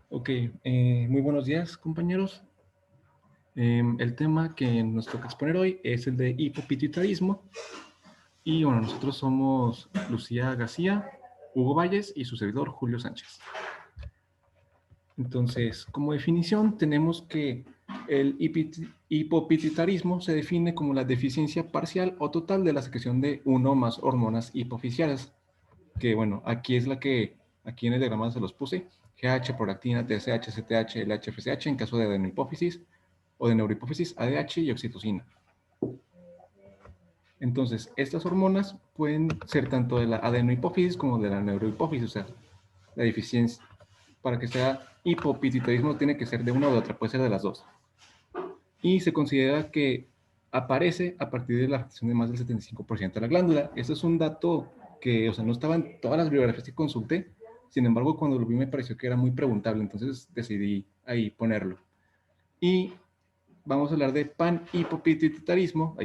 Ok, muy buenos días, compañeros. El tema que nos toca exponer hoy es el de hipopituitarismo. Y bueno, nosotros somos Lucía García, Hugo Valles y su servidor Julio Sánchez. Entonces, como definición, tenemos que el hipopituitarismo se define como la deficiencia parcial o total de la secreción de uno o más hormonas hipofisiarias, que bueno, aquí es la que, aquí en el diagrama se los puse, GH, prolactina, TSH, CTH, LH, FSH en caso de adenohipófisis o de neurohipófisis, ADH y oxitocina. Entonces, estas hormonas pueden ser tanto de la adenohipófisis como de la neurohipófisis, o sea, la deficiencia, para que sea hipopituitarismo tiene que ser de una o de otra, puede ser de las dos. Y se considera que aparece a partir de la afectación de más del 75% de la glándula. Esto es un dato que, o sea, no estaba en todas las bibliografías que consulté, sin embargo, cuando lo vi me pareció que era muy preguntable, entonces decidí ahí ponerlo. Y vamos a hablar de panhipopituitarismo,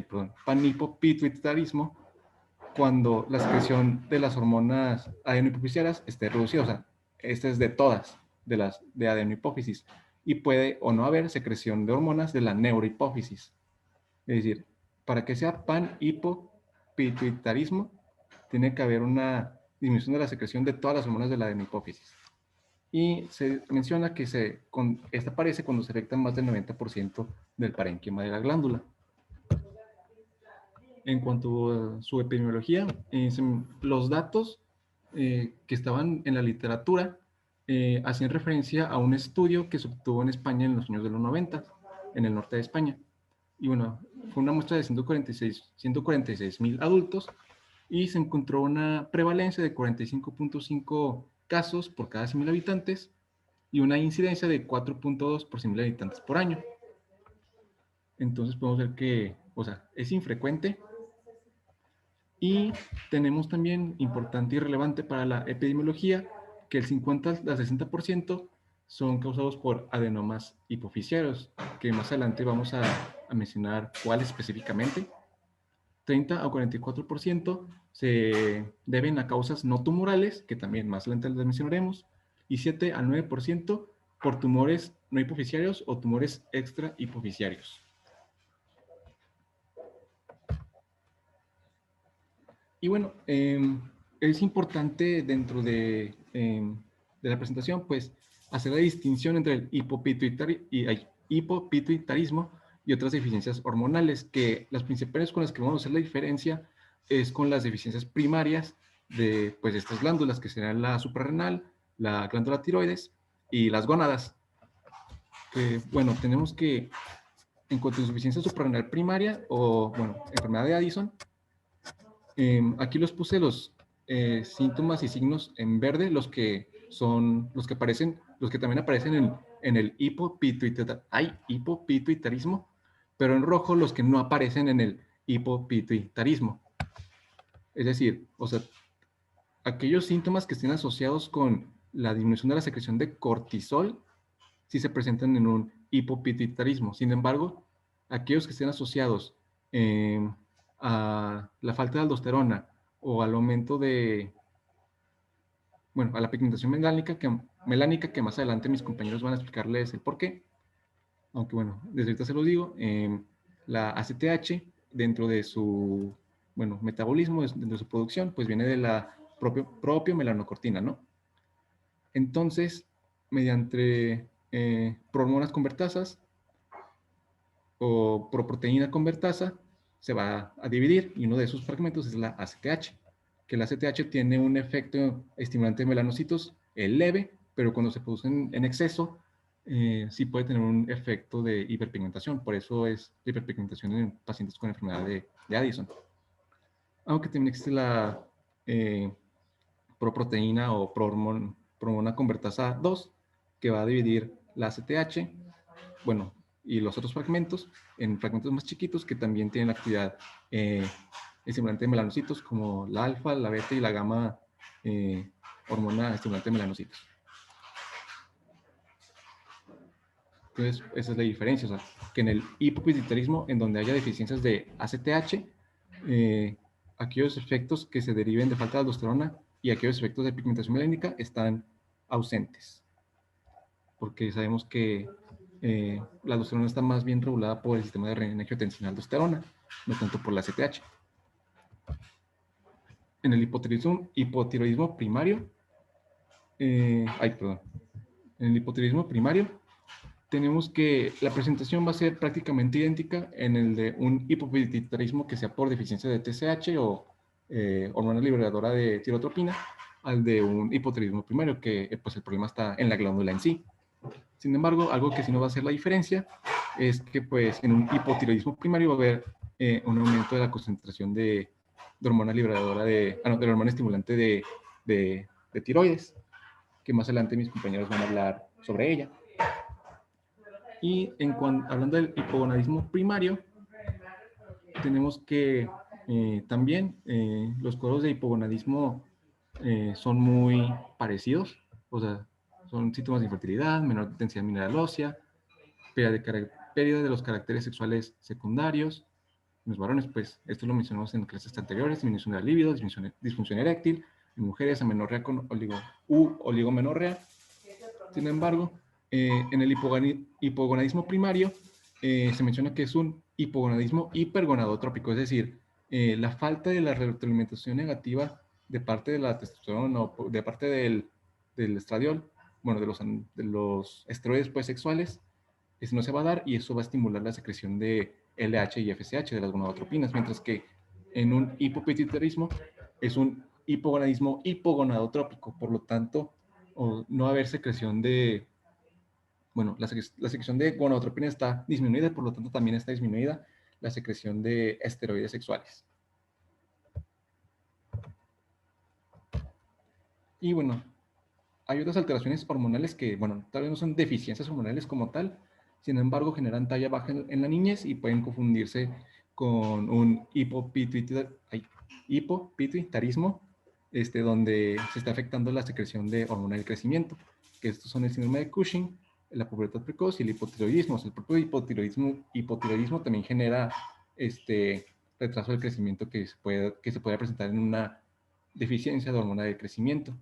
cuando la secreción de las hormonas adenohipofisiarias esté reducida, o sea, esta es de todas, de las de adenohipófisis, y puede o no haber secreción de hormonas de la neurohipófisis. Es decir, para que sea panhipopituitarismo, tiene que haber una disminución de la secreción de todas las hormonas de la adenohipófisis. Y se menciona que esta aparece cuando se afecta más del 90% del parénquima de la glándula. En cuanto a su epidemiología, los datos que estaban en la literatura hacían referencia a un estudio que se obtuvo en España en los años de los 90, en el norte de España. Y bueno, fue una muestra de 146,000 adultos y se encontró una prevalencia de 45,5 casos por cada 100,000 habitantes y una incidencia de 4,2 por 100,000 habitantes por año. Entonces podemos ver que, o sea, es infrecuente. Y tenemos también, importante y relevante para la epidemiología, que el 50 al 60% son causados por adenomas hipofisiarios, que más adelante vamos a mencionar cuáles específicamente. 30 o 44% se deben a causas no tumorales, que también más adelante les mencionaremos, y 7 al 9% por tumores no hipofisiarios o tumores extra hipofisiarios. Y bueno, es importante dentro de la presentación, pues, hacer la distinción entre el hipopituitarismo y otras deficiencias hormonales, que las principales con las que vamos a hacer la diferencia es con las deficiencias primarias de pues, estas glándulas, que serán la suprarrenal, la glándula tiroides y las gónadas. Que, bueno, tenemos que, en cuanto a insuficiencia suprarrenal primaria o, bueno, enfermedad de Addison, aquí los puse los síntomas y signos en verde, los que son, los que aparecen, los que también aparecen en el hipopituitarismo, pero en rojo los que no aparecen en el hipopituitarismo. Es decir, o sea, aquellos síntomas que estén asociados con la disminución de la secreción de cortisol, sí se presentan en un hipopituitarismo. Sin embargo, aquellos que estén asociados a la falta de aldosterona o al aumento de, bueno, a la pigmentación melánica que más adelante mis compañeros van a explicarles el por qué. Aunque bueno, desde ahorita se los digo, la ACTH dentro de su, bueno, metabolismo, dentro de su producción, pues viene de la propio melanocortina, ¿no? Entonces, mediante prohormonas convertasas o proproteína convertasa, se va a dividir y uno de esos fragmentos es la ACTH, que la ACTH tiene un efecto estimulante de melanocitos leve, pero cuando se produce en exceso, sí puede tener un efecto de hiperpigmentación. Por eso es la hiperpigmentación en pacientes con enfermedad de Addison. Aunque también existe la proproteína o prohormona convertasa 2, que va a dividir la ACTH, bueno, y los otros fragmentos en fragmentos más chiquitos que también tienen actividad estimulante de melanocitos, como la alfa, la beta y la gamma hormona estimulante de melanocitos. Entonces, esa es la diferencia, o sea, que en el hipopituitarismo, en donde haya deficiencias de ACTH, aquellos efectos que se deriven de falta de aldosterona y aquellos efectos de pigmentación melánica están ausentes, porque sabemos que la aldosterona está más bien regulada por el sistema de renin-angiotensina-aldosterona, no tanto por la CTH. En el hipotiroidismo primario, en el hipotiroidismo primario, tenemos que la presentación va a ser prácticamente idéntica en el de un hipopituitarismo que sea por deficiencia de TSH o hormona liberadora de tirotropina, al de un hipotiroidismo primario, que pues el problema está en la glándula en sí. Sin embargo, algo que sí no va a hacer la diferencia es que pues en un hipotiroidismo primario va a haber un aumento de la concentración de hormona liberadora de la hormona estimulante de tiroides, que más adelante mis compañeros van a hablar sobre ella. Y hablando del hipogonadismo primario, tenemos que también los cuadros de hipogonadismo son muy parecidos, o sea, son síntomas de infertilidad, menor densidad mineral ósea, pérdida de los caracteres sexuales secundarios. En los varones, pues, esto lo mencionamos en clases anteriores: disminución de la libido, disfunción eréctil; en mujeres, amenorrea con oligomenorrea. Sin embargo, en el hipogonadismo primario se menciona que es un hipogonadismo hipergonadotrópico, es decir, la falta de la retroalimentación negativa de parte de la testosterona o de parte del estradiol, bueno, de los esteroides pues, sexuales, eso no se va a dar, y eso va a estimular la secreción de LH y FSH, de las gonadotropinas, mientras que en un hipopituitarismo es un hipogonadismo hipogonadotrópico, por lo tanto, no va a haber secreción de, bueno, la secreción de gonadotropina está disminuida, por lo tanto también está disminuida la secreción de esteroides sexuales. Y bueno, hay otras alteraciones hormonales que, bueno, tal vez no son deficiencias hormonales como tal, sin embargo generan talla baja en la niñez y pueden confundirse con un hipopituitarismo, donde se está afectando la secreción de hormona del crecimiento, que estos son el síndrome de Cushing, la pubertad precoz y el hipotiroidismo. O sea, el propio hipotiroidismo también genera retraso del crecimiento que se puede presentar en una deficiencia de hormona del crecimiento.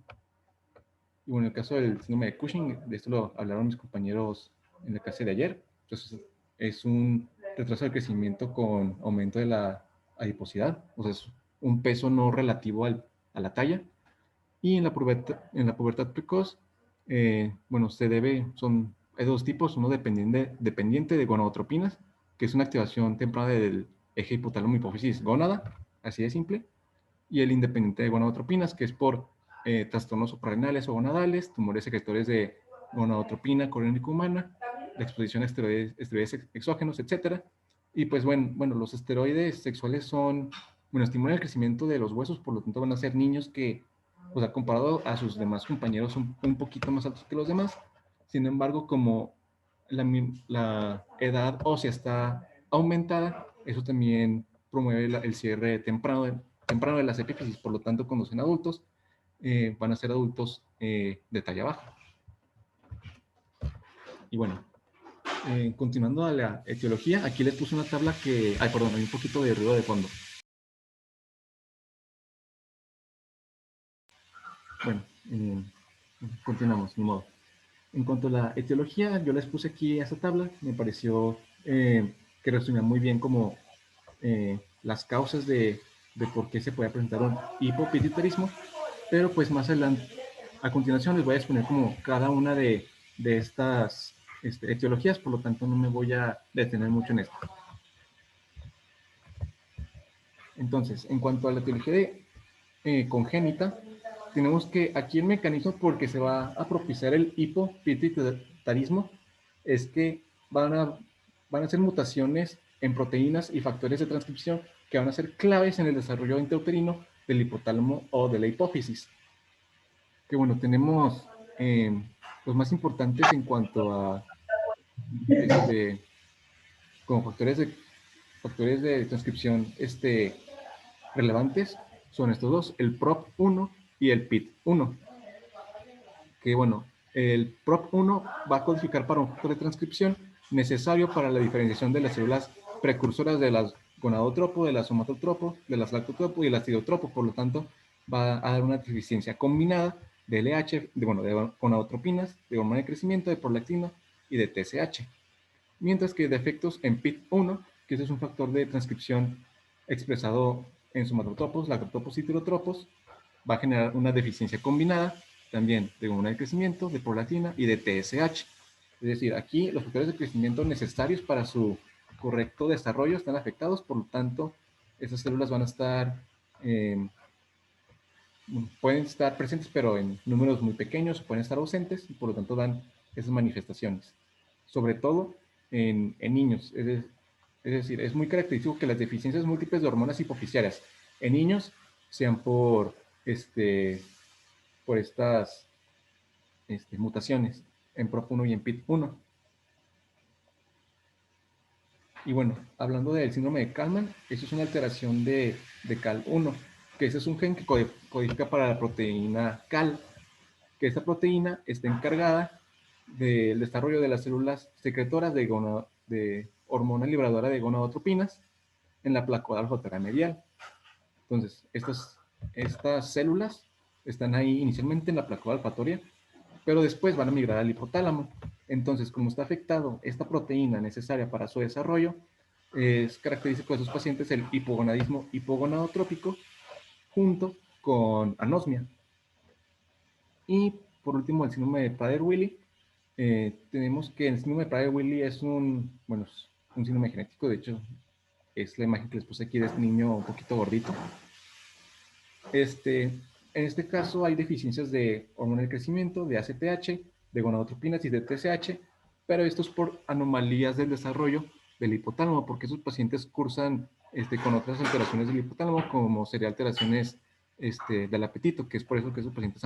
Y bueno, en el caso del síndrome de Cushing, de esto lo hablaron mis compañeros en la clase de ayer. Entonces, es un retraso del crecimiento con aumento de la adiposidad, o sea, es un peso no relativo a la talla. Y en la pubertad precoz, bueno, hay dos tipos: uno dependiente de gonadotropinas, que es una activación temprana del eje hipotálamo hipófisis gónada, así de simple; y el independiente de gonadotropinas, que es por trastornos suprarrenales o gonadales, tumores secretores de gonadotropina coronarica humana, la exposición a esteroides exógenos, etc. Y pues bueno, los esteroides sexuales estimulan el crecimiento de los huesos, por lo tanto van a ser niños que, o sea, comparado a sus demás compañeros, son un poquito más altos que los demás. Sin embargo, como la edad ósea está aumentada, eso también promueve el cierre temprano de las epífisis. Por lo tanto, cuando sean adultos, van a ser adultos de talla baja. Y bueno, continuando a la etiología, aquí les puse una tabla que... Ay, perdón, hay un poquito de ruido de fondo. Bueno, continuamos, ni modo. En cuanto a la etiología, yo les puse aquí esta tabla. Me pareció que resumía muy bien como las causas de por qué se puede presentar un hipopituitarismo, pero pues más adelante, a continuación, les voy a exponer como cada una de estas etiologías, por lo tanto no me voy a detener mucho en esto. Entonces, en cuanto a la etiología congénita, tenemos que aquí el mecanismo por que se va a propiciar el hipopituitarismo es que van a ser mutaciones en proteínas y factores de transcripción que van a ser claves en el desarrollo intrauterino del hipotálamo o de la hipófisis. Que bueno, tenemos los más importantes en cuanto a como factores de transcripción relevantes, son estos dos: el PROP1 y el PIT1. Que bueno, el PROP1 va a codificar para un factor de transcripción necesario para la diferenciación de las células precursoras de las gonadotropo, de las somatotropo, de las lactotropo y el acidotropo. Por lo tanto, va a dar una deficiencia combinada de LH, de gonadotropinas, de hormona de crecimiento, de prolactina y de TSH. Mientras que defectos en PIT1, que ese es un factor de transcripción expresado en somatotropos, lactotropos y heterotropos, va a generar una deficiencia combinada también de hormona de crecimiento, de prolactina y de TSH. Es decir, aquí los factores de crecimiento necesarios para su correcto desarrollo están afectados, por lo tanto, esas células van a estar, pueden estar presentes, pero en números muy pequeños, pueden estar ausentes, y por lo tanto dan esas manifestaciones. Sobre todo en niños. Es decir, es muy característico que las deficiencias múltiples de hormonas hipofisiarias en niños sean por estas mutaciones en PROP1 y en PIT1. Y bueno, hablando del síndrome de Kalman, eso es una alteración de CAL1, que ese es un gen que codifica para la proteína CAL, que esta proteína está encargada del desarrollo de las células secretoras de hormona liberadora de gonadotropinas en la placa olfatoria medial. Entonces, estas células están ahí inicialmente en la placa olfatoria, pero después van a migrar al hipotálamo. Entonces, como está afectado esta proteína necesaria para su desarrollo, es característico de esos pacientes el hipogonadismo hipogonadotrópico junto con anosmia. Y por último, el síndrome de Prader-Willi. Tenemos que el síndrome de Prader-Willi es un síndrome genético. De hecho, es la imagen que les puse aquí de este niño un poquito gordito. En este caso hay deficiencias de hormona del crecimiento, de ACTH, de gonadotropinas y de TSH, pero esto es por anomalías del desarrollo del hipotálamo, porque esos pacientes cursan con otras alteraciones del hipotálamo, como serían alteraciones del apetito, que es por eso que esos pacientes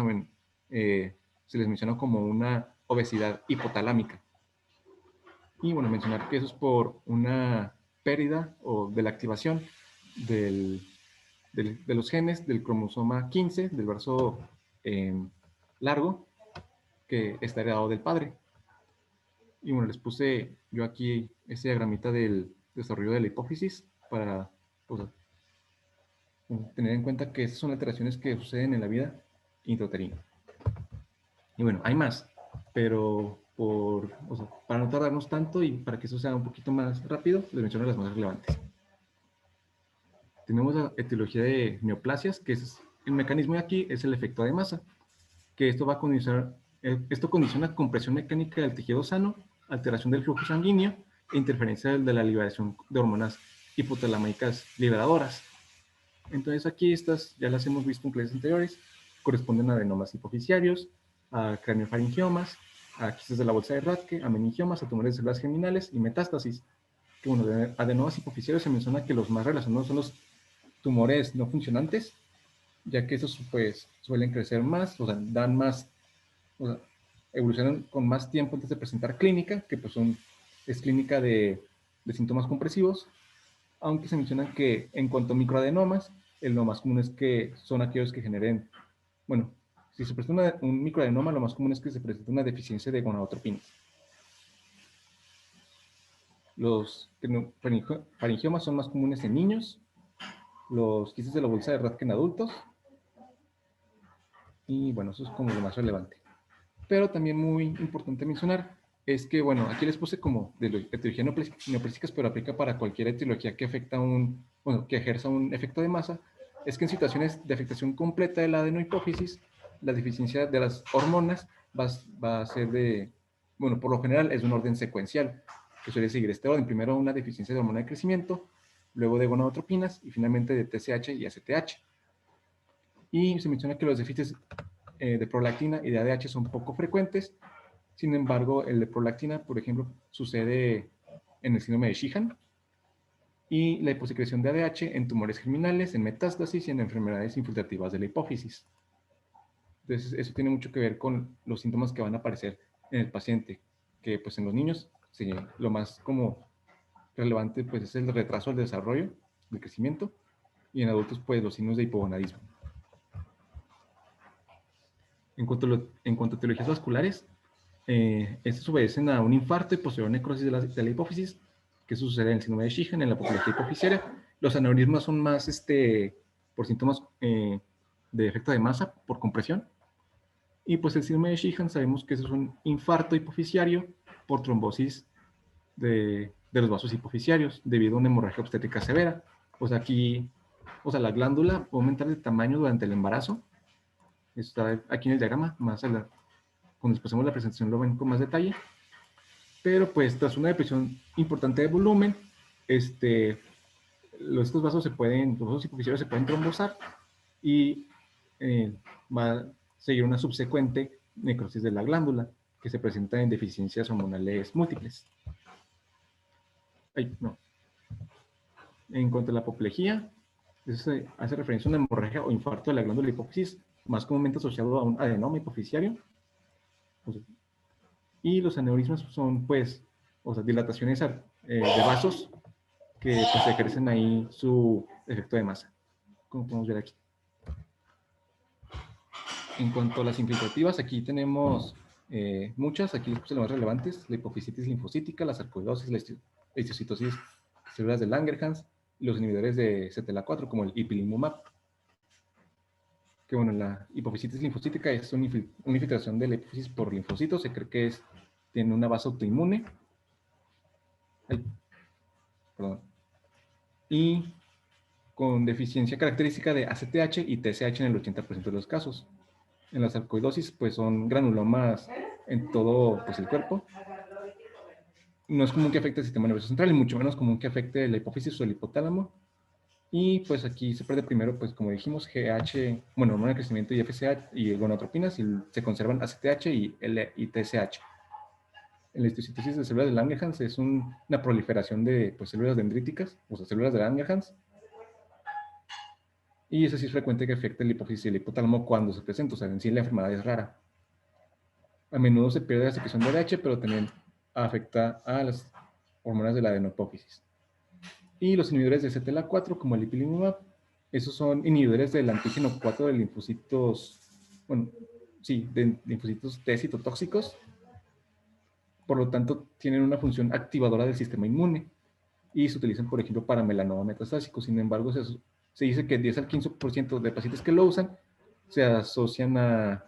se les menciona como una obesidad hipotalámica. Y bueno, mencionar que eso es por una pérdida o de la activación de los genes del cromosoma 15, del brazo largo, que está heredado del padre. Y bueno, les puse yo aquí ese diagramita del desarrollo de la hipófisis para tener en cuenta que esas son alteraciones que suceden en la vida intrauterina. Y bueno, hay más, pero para no tardarnos tanto y para que eso sea un poquito más rápido, les menciono las más relevantes. Tenemos la etiología de neoplasias, que es el mecanismo de aquí es el efecto de masa, que esto va a condicionar, esto condiciona compresión mecánica del tejido sano, alteración del flujo sanguíneo e interferencia de la liberación de hormonas hipotalámicas liberadoras. Entonces aquí estas ya las hemos visto en clases anteriores, corresponden a adenomas hipofisiarios, a craniofaringiomas, a quistes de la bolsa de Rathke, a meningiomas, a tumores de células germinales y metástasis. Que bueno, de adenomas hipofisiarios se menciona que los más relacionados son los tumores no funcionantes, ya que esos pues suelen crecer más, dan más, evolucionan con más tiempo antes de presentar clínica, que pues es clínica de síntomas compresivos, aunque se menciona que en cuanto a microadenomas, lo más común es que son aquellos que generen, bueno, si se presenta un microadenoma, lo más común es que se presente una deficiencia de gonadotropinas. Los faringiomas son más comunes en niños, los quistes de la bolsa de Rathke en adultos, y bueno, eso es como lo más relevante. Pero también muy importante mencionar es que, bueno, aquí les puse como de etiología neoplásicas, pero aplica para cualquier etiología que afecta que ejerza un efecto de masa, es que en situaciones de afectación completa de la adenohipófisis, la deficiencia de las hormonas va a ser por lo general es un orden secuencial, que suele seguir este orden. Primero una deficiencia de hormona de crecimiento, luego de gonadotropinas y finalmente de TSH y ACTH. Y se menciona que los déficits de prolactina y de ADH son poco frecuentes. Sin embargo, el de prolactina, por ejemplo, sucede en el síndrome de Sheehan, y la hiposecreción de ADH en tumores germinales, en metástasis y en enfermedades infiltrativas de la hipófisis. Entonces, eso tiene mucho que ver con los síntomas que van a aparecer en el paciente, que pues en los niños lo más como relevante pues es el retraso del desarrollo, del crecimiento, y en adultos pues los signos de hipogonadismo. En cuanto a etiologías vasculares, estos obedecen a un infarto y posterior necrosis de la hipófisis, que sucede en el síndrome de Sheehan en la populación hipofisiaria. Los aneurismas son más por síntomas de efecto de masa por compresión. Y pues el síndrome de Sheehan sabemos que eso es un infarto hipofisiario por trombosis de los vasos hipofisiarios debido a una hemorragia obstétrica severa. O sea, aquí, o sea, la glándula puede aumentar de tamaño durante el embarazo. Está aquí en el diagrama, cuando les pasemos la presentación lo ven con más detalle. Pero pues tras una depresión importante de volumen, estos vasos los vasos hipofisiarios se pueden trombosar y va a seguir una subsecuente necrosis de la glándula que se presenta en deficiencias hormonales múltiples. Ay, no. En cuanto a la apoplejía, eso hace referencia a una hemorragia o infarto de la glándula hipófisis, más comúnmente asociado a un adenoma hipofisiario. Y los aneurismas son, pues, o sea, dilataciones de vasos que pues, ejercen ahí su efecto de masa, como podemos ver aquí. En cuanto a las infiltrativas, aquí tenemos muchas, aquí les puse las más relevantes: la hipofisitis linfocítica, la sarcoidosis, la histiocytosis, células de Langerhans, y los inhibidores de CTLA4 como el ipilimumab. Que bueno, la hipofisitis linfocítica es una infiltración de la hipófisis por linfocitos, se cree que tiene una base autoinmune. Ay, perdón. Y con deficiencia característica de ACTH y TSH en el 80% de los casos. En la sarcoidosis, pues son granulomas en todo pues, el cuerpo. No es común que afecte el sistema nervioso central y mucho menos común que afecte la hipófisis o el hipotálamo. Y pues aquí se pierde primero, pues como dijimos, GH, bueno, hormona de crecimiento y FSH y gonadotropinas, y se conservan ACTH y TSH. En la histocitosis de células de Langerhans es una proliferación de pues, células dendríticas, o sea, células de Langerhans. Y eso sí es frecuente que afecte la hipófisis y el hipotálamo cuando se presenta, o sea, en sí la enfermedad es rara. A menudo se pierde la secreción de ADH, pero también afecta a las hormonas de la adenopófisis. Y los inhibidores de CTLA4, como el ipilimumab, esos son inhibidores del antígeno 4 de linfocitos, bueno, sí, de linfocitos T citotóxicos. Por lo tanto, tienen una función activadora del sistema inmune y se utilizan, por ejemplo, para melanoma metastásico. Sin embargo, se dice que 10 al 15% de pacientes que lo usan se asocian a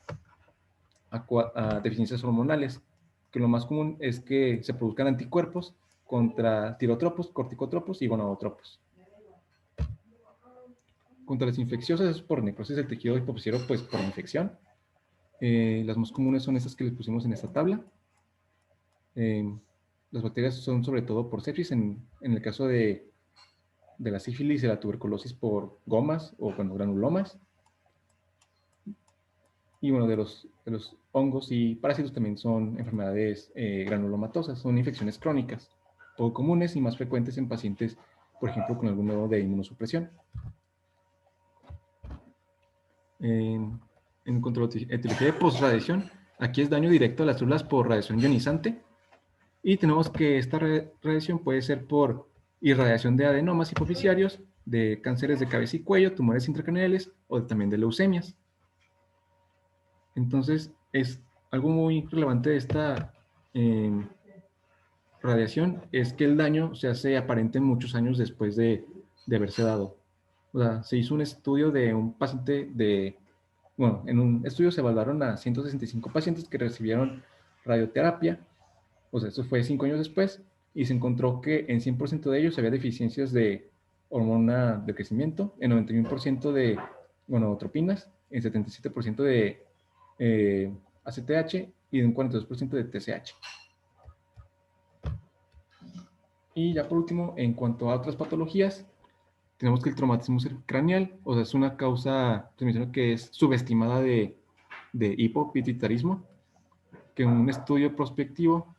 deficiencias hormonales, que lo más común es que se produzcan anticuerpos contra tirotropos, corticotropos y gonadotropos. Contra las infecciosas es por necrosis del tejido hipofisiario, pues por infección. Las más comunes son estas que les pusimos en esta tabla. Las bacterias son sobre todo por sepsis, en el caso de la sífilis y la tuberculosis por gomas o bueno, granulomas. Y bueno, de los hongos y parásitos también son enfermedades granulomatosas, son infecciones crónicas, poco comunes y más frecuentes en pacientes, por ejemplo, con algún grado de inmunosupresión. En cuanto a la etiología de posradiación, aquí es daño directo a las células por radiación ionizante. Y tenemos que esta radiación puede ser por irradiación de adenomas hipofisiarios, de cánceres de cabeza y cuello, tumores intracraneales o también de leucemias. Entonces, es algo muy relevante de esta radiación, es que el daño se hace aparente muchos años después de haberse dado. O sea, se hizo un estudio de un paciente bueno, en un estudio se evaluaron a 165 pacientes que recibieron radioterapia, o sea, eso fue 5 años después, y se encontró que en 100% de ellos había deficiencias de hormona de crecimiento, en 91% de gonadotropinas, en 77% de ACTH y en 42% de TSH. Y ya por último, en cuanto a otras patologías, tenemos que el traumatismo craneal, o sea, es una causa, se menciona que es subestimada de hipopituitarismo, que en un estudio prospectivo,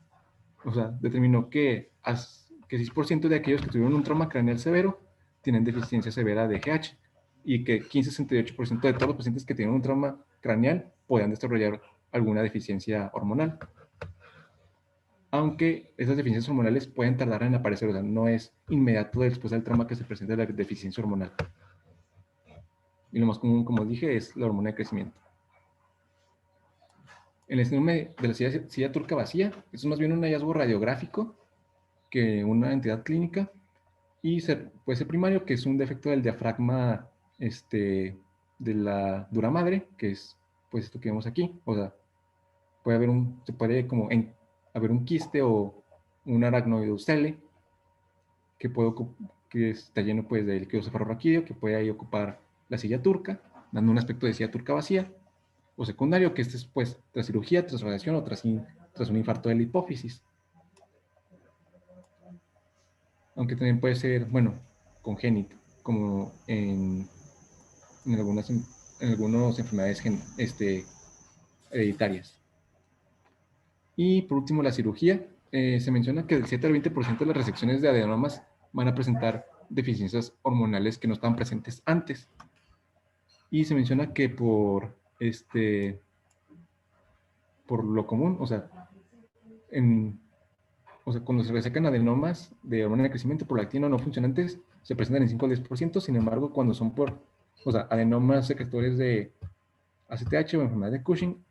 o sea, determinó que 6% de aquellos que tuvieron un trauma craneal severo tienen deficiencia severa de GH y que 15-68% de todos los pacientes que tienen un trauma craneal podían desarrollar alguna deficiencia hormonal. Aunque esas deficiencias hormonales pueden tardar en aparecer, o sea, no es inmediato después del trauma que se presenta la deficiencia hormonal. Y lo más común, como dije, es la hormona de crecimiento. El síndrome de la silla turca vacía es más bien un hallazgo radiográfico que una entidad clínica, y puede ser primario, que es un defecto del diafragma de la dura madre, que es pues esto que vemos aquí. O sea, se puede como haber un quiste o un aracnoidocele que está lleno pues de líquido cefalorraquídeo, que puede ahí ocupar la silla turca, dando un aspecto de silla turca vacía, o secundario, que este es pues tras cirugía, tras radiación o tras un infarto de la hipófisis. Aunque también puede ser, bueno, congénito, como en algunas enfermedades hereditarias. Y por último, la cirugía. Se menciona que del 7 al 20% de las resecciones de adenomas van a presentar deficiencias hormonales que no estaban presentes antes. Y se menciona que por lo común, cuando se resecan adenomas de hormona de crecimiento prolactina no funcionantes, se presentan en 5 al 10%. Sin embargo, cuando son adenomas secretores de ACTH o enfermedad de Cushing,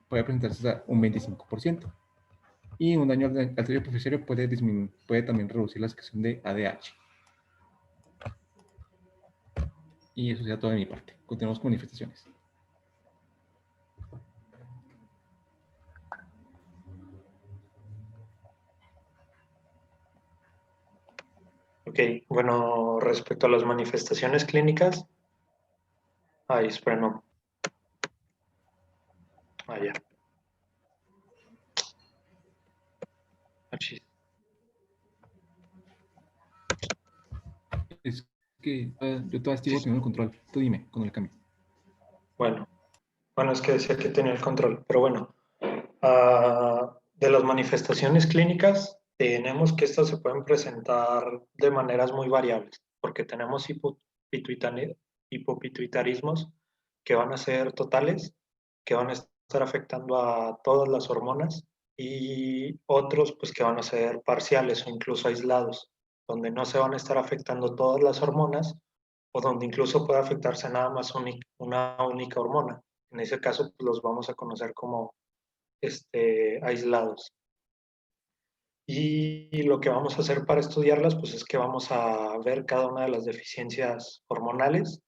puede presentarse a un 25%. Y un daño al tallo hipofisario puede también reducir la secreción de ADH. Y eso sería todo de mi parte. Continuamos con manifestaciones. Ok, bueno, respecto a las manifestaciones clínicas, espera, no. Ya. Es que yo todavía estoy teniendo el control. Tú dime con el cambio. Bueno, es que decía que tenía el control, pero bueno. De las manifestaciones clínicas, tenemos que estas se pueden presentar de maneras muy variables, porque tenemos hipopituitarismos que van a ser totales, que van a estar afectando a todas las hormonas, y otros pues que van a ser parciales o incluso aislados, donde no se van a estar afectando todas las hormonas o donde incluso puede afectarse nada más una única hormona. En ese caso pues, los vamos a conocer como aislados. Y lo que vamos a hacer para estudiarlas, pues es que vamos a ver cada una de las deficiencias hormonales,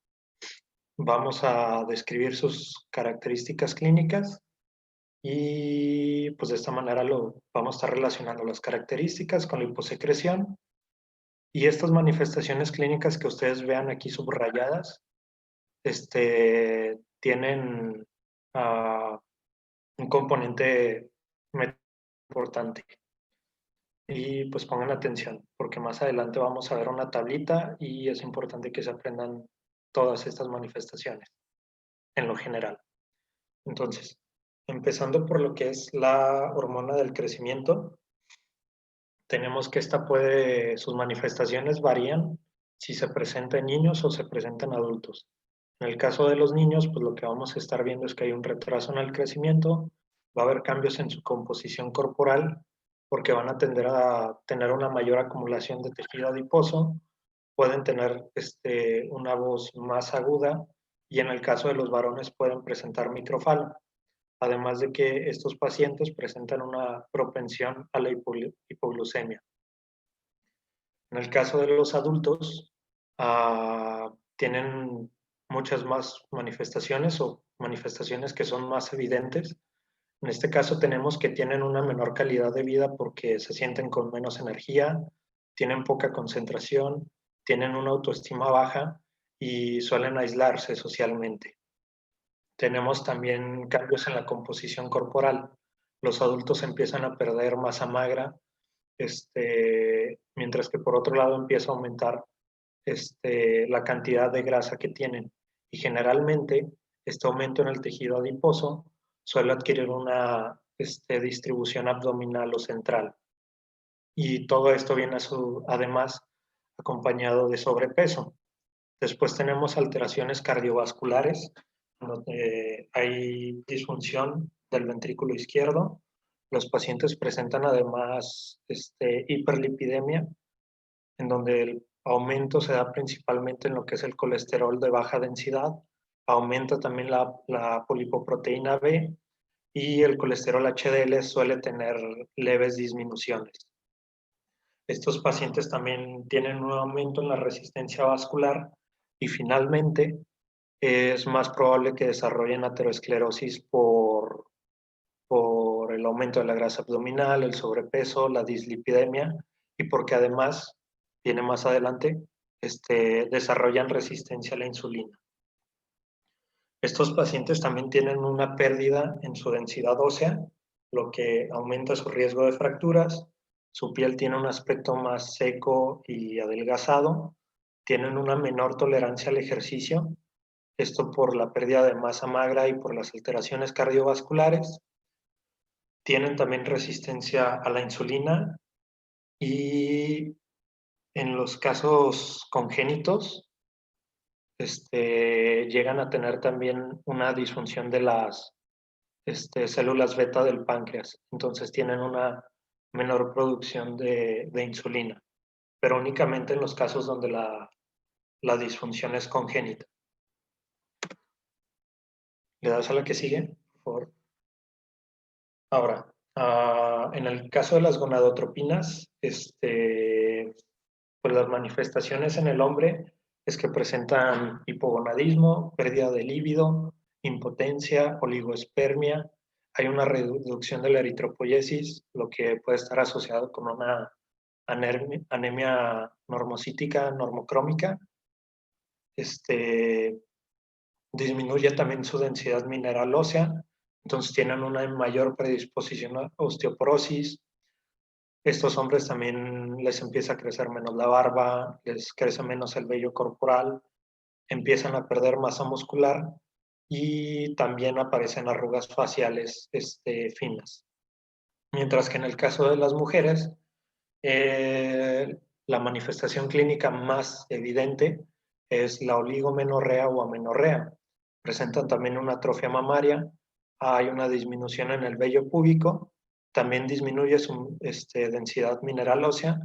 vamos a describir sus características clínicas y pues de esta manera vamos a estar relacionando las características con la hiposecreción y estas manifestaciones clínicas que ustedes vean aquí subrayadas, tienen un componente importante. Y pues pongan atención, porque más adelante vamos a ver una tablita y es importante que se aprendan todas estas manifestaciones en lo general. Entonces, empezando por lo que es la hormona del crecimiento, tenemos que sus manifestaciones varían si se presenta en niños o se presenta en adultos. En el caso de los niños, pues lo que vamos a estar viendo es que hay un retraso en el crecimiento, va a haber cambios en su composición corporal, porque van a tender a tener una mayor acumulación de tejido adiposo, pueden tener una voz más aguda y en el caso de los varones pueden presentar microfalo. Además de que estos pacientes presentan una propensión a la hipoglucemia. En el caso de los adultos, tienen muchas más manifestaciones o manifestaciones que son más evidentes. En este caso tenemos que tienen una menor calidad de vida porque se sienten con menos energía, tienen poca concentración, tienen una autoestima baja y suelen aislarse socialmente. Tenemos también cambios en la composición corporal. Los adultos empiezan a perder masa magra, mientras que por otro lado empieza a aumentar la cantidad de grasa que tienen. Y generalmente este aumento en el tejido adiposo suele adquirir una distribución abdominal o central. Y todo esto viene además acompañado de sobrepeso. Después tenemos alteraciones cardiovasculares, donde hay disfunción del ventrículo izquierdo. Los pacientes presentan además hiperlipidemia, en donde el aumento se da principalmente en lo que es el colesterol de baja densidad, aumenta también la polipoproteína B y el colesterol HDL suele tener leves disminuciones. Estos pacientes también tienen un aumento en la resistencia vascular y finalmente es más probable que desarrollen aterosclerosis por el aumento de la grasa abdominal, el sobrepeso, la dislipidemia y porque además, viene más adelante, desarrollan resistencia a la insulina. Estos pacientes también tienen una pérdida en su densidad ósea, lo que aumenta su riesgo de fracturas. Su piel tiene un aspecto más seco y adelgazado. Tienen una menor tolerancia al ejercicio, esto por la pérdida de masa magra y por las alteraciones cardiovasculares. Tienen también resistencia a la insulina y en los casos congénitos, llegan a tener también una disfunción de las células beta del páncreas. Entonces tienen una menor producción de insulina, pero únicamente en los casos donde la disfunción es congénita. ¿Le das a la que sigue, por favor? Ahora, en el caso de las gonadotropinas, pues las manifestaciones en el hombre es que presentan hipogonadismo, pérdida de líbido, impotencia, oligoespermia. Hay una reducción de la eritropoyesis, lo que puede estar asociado con una anemia normocítica, normocrómica. Disminuye también su densidad mineral ósea, entonces tienen una mayor predisposición a osteoporosis. Estos hombres también les empieza a crecer menos la barba, les crece menos el vello corporal, empiezan a perder masa muscular y también aparecen arrugas faciales finas. Mientras que en el caso de las mujeres, la manifestación clínica más evidente es la oligomenorrea o amenorrea. Presentan también una atrofia mamaria, hay una disminución en el vello púbico, también disminuye su densidad mineral ósea,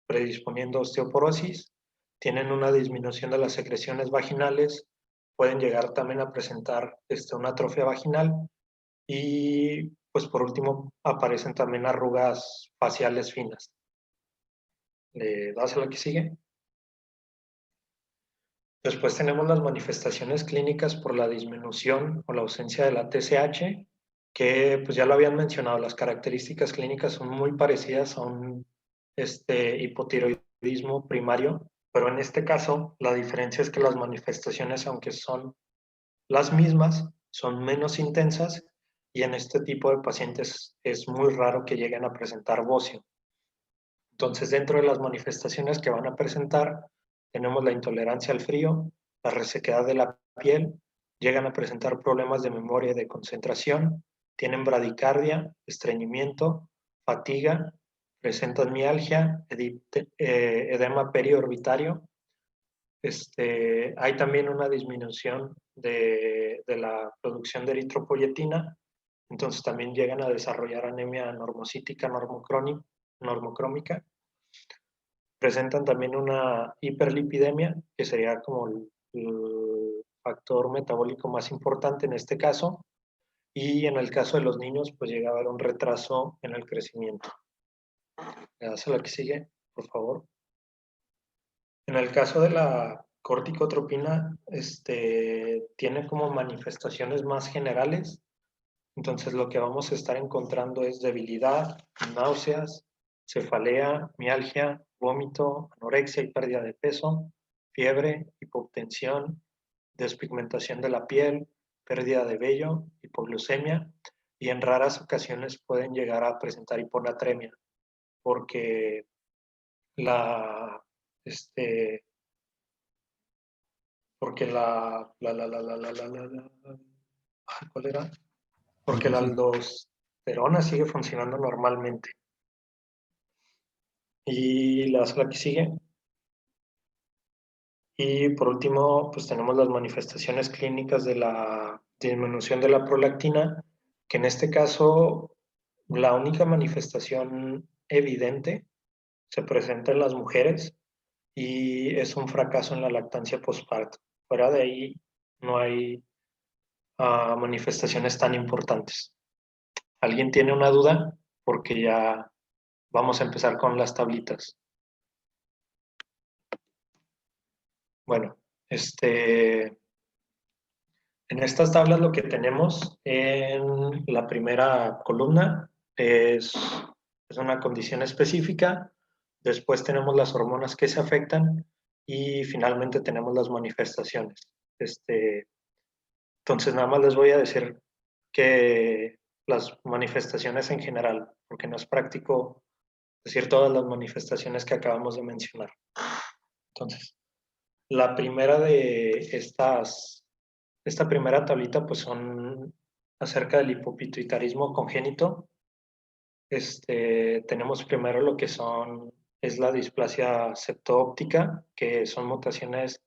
predisponiendo a osteoporosis, tienen una disminución de las secreciones vaginales, pueden llegar también a presentar una atrofia vaginal y pues por último aparecen también arrugas faciales finas. ¿Le das a la que sigue? Después tenemos las manifestaciones clínicas por la disminución o la ausencia de la TSH, que pues ya lo habían mencionado, las características clínicas son muy parecidas a un hipotiroidismo primario, pero en este caso la diferencia es que las manifestaciones, aunque son las mismas, son menos intensas y en este tipo de pacientes es muy raro que lleguen a presentar bocio. Entonces, dentro de las manifestaciones que van a presentar, tenemos la intolerancia al frío, la resequedad de la piel, llegan a presentar problemas de memoria y de concentración, tienen bradicardia, estreñimiento, fatiga, presentan mialgia, edema periorbitario. Hay también una disminución de la producción de eritropoyetina, entonces también llegan a desarrollar anemia normocítica, normocrómica. Presentan también una hiperlipidemia, que sería como el factor metabólico más importante en este caso, y en el caso de los niños, pues llega a haber un retraso en el crecimiento. ¿Le das a la que sigue, por favor? En el caso de la corticotropina, tiene como manifestaciones más generales. Entonces lo que vamos a estar encontrando es debilidad, náuseas, cefalea, mialgia, vómito, anorexia y pérdida de peso, fiebre, hipotensión, despigmentación de la piel, pérdida de vello, hipoglucemia y en raras ocasiones pueden llegar a presentar hiponatremia porque la, este, porque ¿cuál era? Porque la aldosterona sigue funcionando normalmente. Y la que sigue. Y por último, pues tenemos las manifestaciones clínicas de la disminución de la prolactina, que en este caso la única manifestación evidente se presenta en las mujeres y es un fracaso en la lactancia postparto. Fuera de ahí no hay manifestaciones tan importantes. ¿Alguien tiene una duda? Porque ya vamos a empezar con las tablitas. Bueno, En estas tablas lo que tenemos en la primera columna es una condición específica, después tenemos las hormonas que se afectan y finalmente tenemos las manifestaciones. Entonces nada más les voy a decir que las manifestaciones en general, porque no es práctico decir todas las manifestaciones que acabamos de mencionar. Entonces, la primera de esta primera tablita, pues son acerca del hipopituitarismo congénito. Tenemos primero lo que es la displasia septo-óptica, que son mutaciones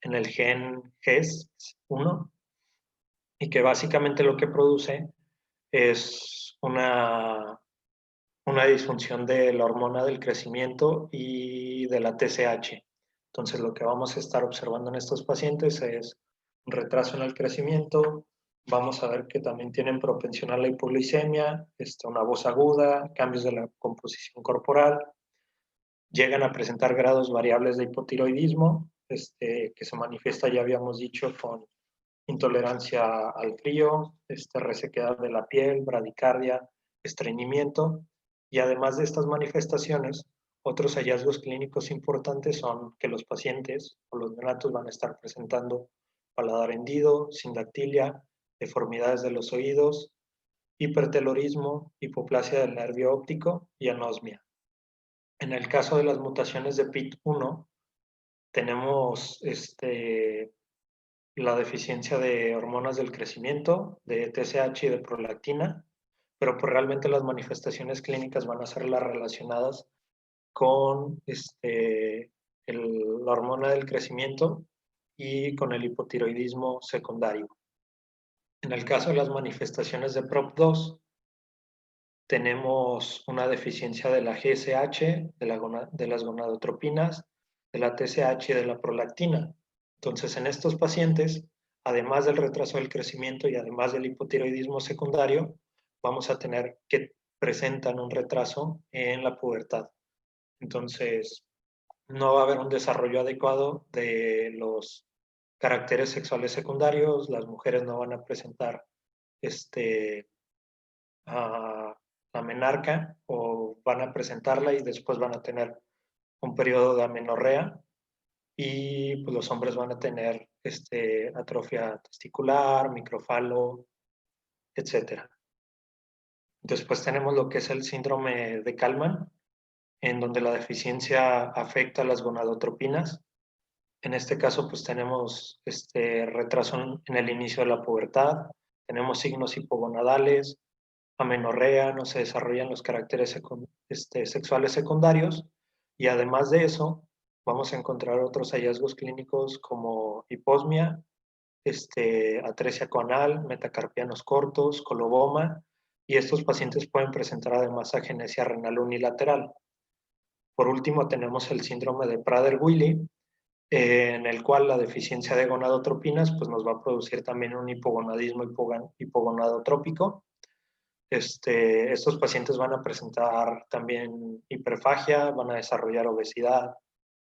en el gen GES1, y que básicamente lo que produce es una disfunción de la hormona del crecimiento y de la TSH. Entonces, lo que vamos a estar observando en estos pacientes es un retraso en el crecimiento. Vamos a ver que también tienen propensión a la hipoglicemia, una voz aguda, cambios de la composición corporal. Llegan a presentar grados variables de hipotiroidismo, que se manifiesta, ya habíamos dicho, con intolerancia al frío, resequedad de la piel, bradicardia, estreñimiento. Y además de estas manifestaciones, otros hallazgos clínicos importantes son que los pacientes o los neonatos van a estar presentando paladar hendido, sindactilia, deformidades de los oídos, hipertelorismo, hipoplasia del nervio óptico y anosmia. En el caso de las mutaciones de PIT1, tenemos la deficiencia de hormonas del crecimiento, de TSH y de prolactina, pero pues realmente las manifestaciones clínicas van a ser las relacionadas con la hormona del crecimiento y con el hipotiroidismo secundario. En el caso de las manifestaciones de PROP2, tenemos una deficiencia de la GSH, de las gonadotropinas, de la TSH y de la prolactina. Entonces, en estos pacientes, además del retraso del crecimiento y además del hipotiroidismo secundario, vamos a tener que presentan un retraso en la pubertad. Entonces, no va a haber un desarrollo adecuado de los caracteres sexuales secundarios, las mujeres no van a presentar la menarca o van a presentarla y después van a tener un periodo de amenorrea y pues, los hombres van a tener atrofia testicular, microfalo, etc. Después tenemos lo que es el síndrome de Kallmann, en donde la deficiencia afecta a las gonadotropinas. En este caso, pues tenemos retraso en el inicio de la pubertad, tenemos signos hipogonadales, amenorrea, no se desarrollan los caracteres sexuales secundarios y además de eso vamos a encontrar otros hallazgos clínicos como hiposmia, atresia coanal, metacarpianos cortos, coloboma y estos pacientes pueden presentar además agenesia renal unilateral. Por último tenemos el síndrome de Prader-Willi, en el cual la deficiencia de gonadotropinas pues, nos va a producir también un hipogonadismo hipogonadotrópico. Estos pacientes van a presentar también hiperfagia, van a desarrollar obesidad,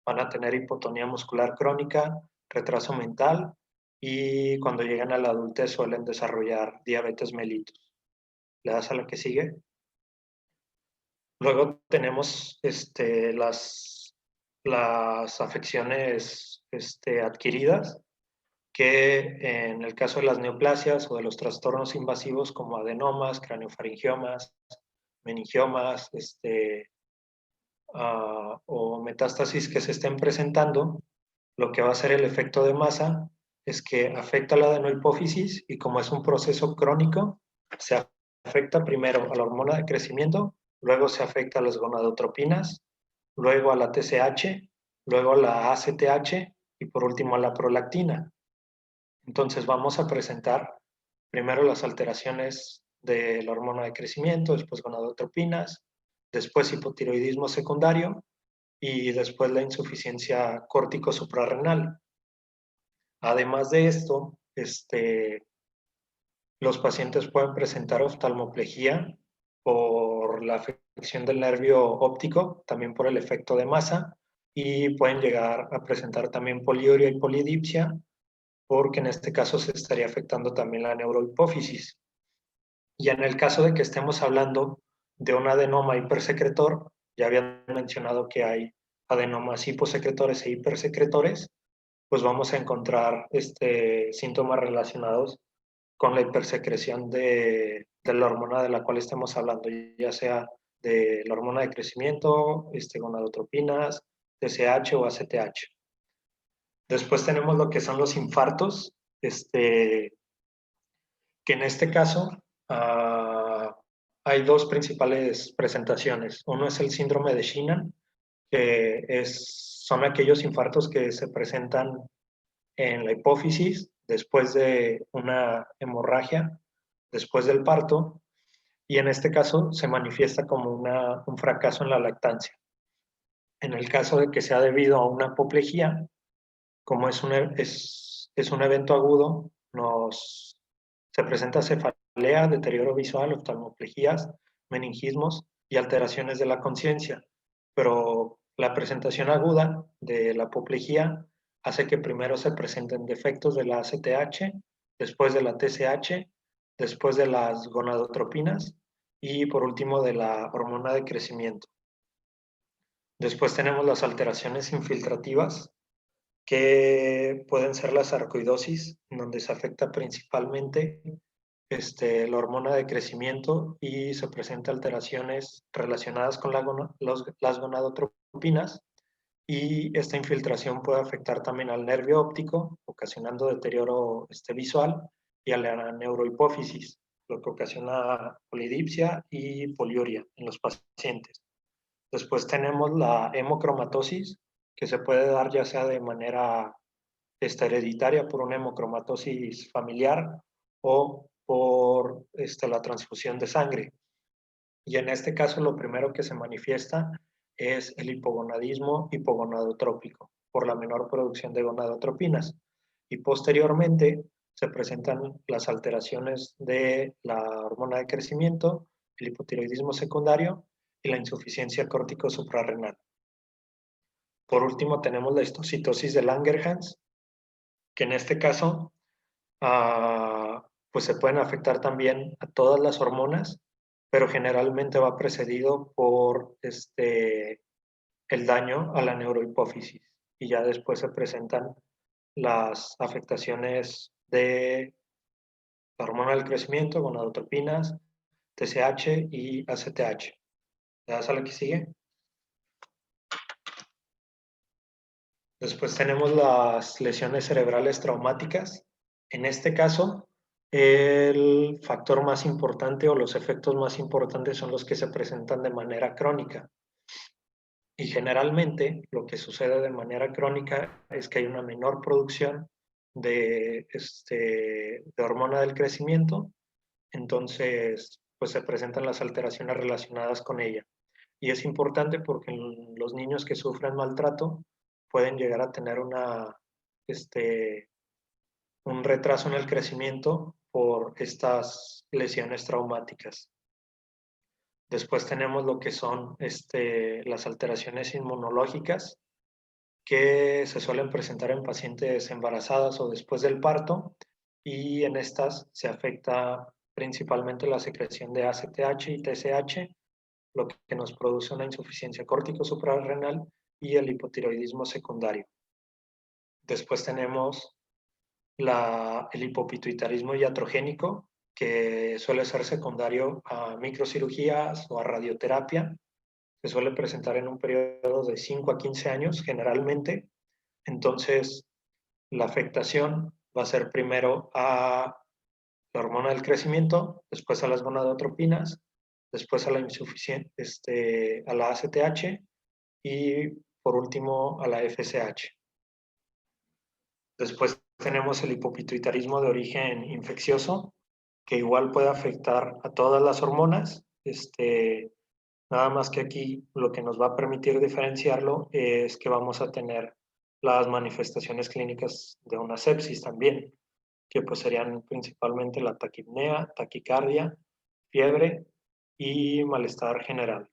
van a tener hipotonía muscular crónica, retraso mental y cuando llegan a la adultez suelen desarrollar diabetes mellitus. ¿Le das a la que sigue? Luego tenemos las afecciones adquiridas, que en el caso de las neoplasias o de los trastornos invasivos como adenomas, craniofaringiomas, meningiomas o metástasis que se estén presentando, lo que va a hacer el efecto de masa es que afecta a la adenohipófisis y como es un proceso crónico, se afecta primero a la hormona de crecimiento, luego se afecta a las gonadotropinas, luego a la TSH, luego a la ACTH y por último a la prolactina. Entonces vamos a presentar primero las alteraciones de la hormona de crecimiento, después gonadotropinas, después hipotiroidismo secundario y después la insuficiencia córtico suprarrenal. Además de esto, los pacientes pueden presentar oftalmoplegia por la afección del nervio óptico, también por el efecto de masa, y pueden llegar a presentar también poliuria y polidipsia, porque en este caso se estaría afectando también la neurohipófisis. Y en el caso de que estemos hablando de un adenoma hipersecretor, ya había mencionado que hay adenomas hiposecretores e hipersecretores, pues vamos a encontrar síntomas relacionados con la hipersecreción de la hormona de la cual estemos hablando, ya sea de la hormona de crecimiento, gonadotropinas, TSH o ACTH. Después tenemos lo que son los infartos, que en este caso hay dos principales presentaciones. Uno es el síndrome de Shinnan, que son aquellos infartos que se presentan en la hipófisis después de una hemorragia, después del parto, y en este caso se manifiesta como un fracaso en la lactancia. En el caso de que sea debido a una apoplejía, como es un evento agudo, se presenta cefalea, deterioro visual, oftalmoplejías, meningismos y alteraciones de la conciencia. Pero la presentación aguda de la apoplejía hace que primero se presenten defectos de la ACTH, después de la TSH, después de las gonadotropinas y por último de la hormona de crecimiento. Después tenemos las alteraciones infiltrativas, que pueden ser la sarcoidosis, donde se afecta principalmente la hormona de crecimiento y se presentan alteraciones relacionadas con las gonadotropinas, y esta infiltración puede afectar también al nervio óptico, ocasionando deterioro visual, y a la neurohipófisis, lo que ocasiona polidipsia y poliuria en los pacientes. Después tenemos la hemocromatosis, que se puede dar ya sea de manera hereditaria por una hemocromatosis familiar o por la transfusión de sangre. Y en este caso lo primero que se manifiesta es el hipogonadismo hipogonadotrópico por la menor producción de gonadotropinas. Y posteriormente se presentan las alteraciones de la hormona de crecimiento, el hipotiroidismo secundario y la insuficiencia córtico suprarrenal. Por último tenemos la histocitosis de Langerhans, que en este caso pues se pueden afectar también a todas las hormonas, pero generalmente va precedido por el daño a la neurohipófisis, y ya después se presentan las afectaciones de la hormona del crecimiento, gonadotropinas, TSH y ACTH. ¿Le das a la que sigue? Después tenemos las lesiones cerebrales traumáticas. En este caso, el factor más importante o los efectos más importantes son los que se presentan de manera crónica. Y generalmente lo que sucede de manera crónica es que hay una menor producción de hormona del crecimiento, entonces pues se presentan las alteraciones relacionadas con ella. Y es importante porque los niños que sufren maltrato pueden llegar a tener un retraso en el crecimiento por estas lesiones traumáticas. Después tenemos lo que son las alteraciones inmunológicas, que se suelen presentar en pacientes embarazadas o después del parto, y en estas se afecta principalmente la secreción de ACTH y TSH, lo que nos produce una insuficiencia córtico suprarrenal y el hipotiroidismo secundario. Después tenemos el hipopituitarismo iatrogénico, que suele ser secundario a microcirugías o a radioterapia. Se suele presentar en un periodo de 5 a 15 años generalmente. Entonces, la afectación va a ser primero a la hormona del crecimiento, después a las gonadotropinas, después a la a la ACTH y por último a la FSH. Después tenemos el hipopituitarismo de origen infeccioso, que igual puede afectar a todas las hormonas. Nada más que aquí lo que nos va a permitir diferenciarlo es que vamos a tener las manifestaciones clínicas de una sepsis también, que pues serían principalmente la taquipnea, taquicardia, fiebre y malestar general.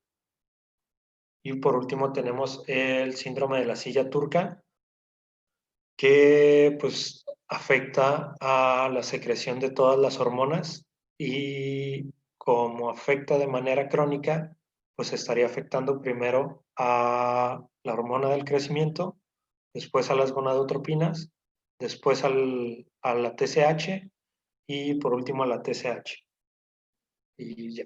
Y por último tenemos el síndrome de la silla turca, que pues afecta a la secreción de todas las hormonas y como afecta de manera crónica, pues estaría afectando primero a la hormona del crecimiento, después a las gonadotropinas, después a la TSH y por último a la TSH. Y ya.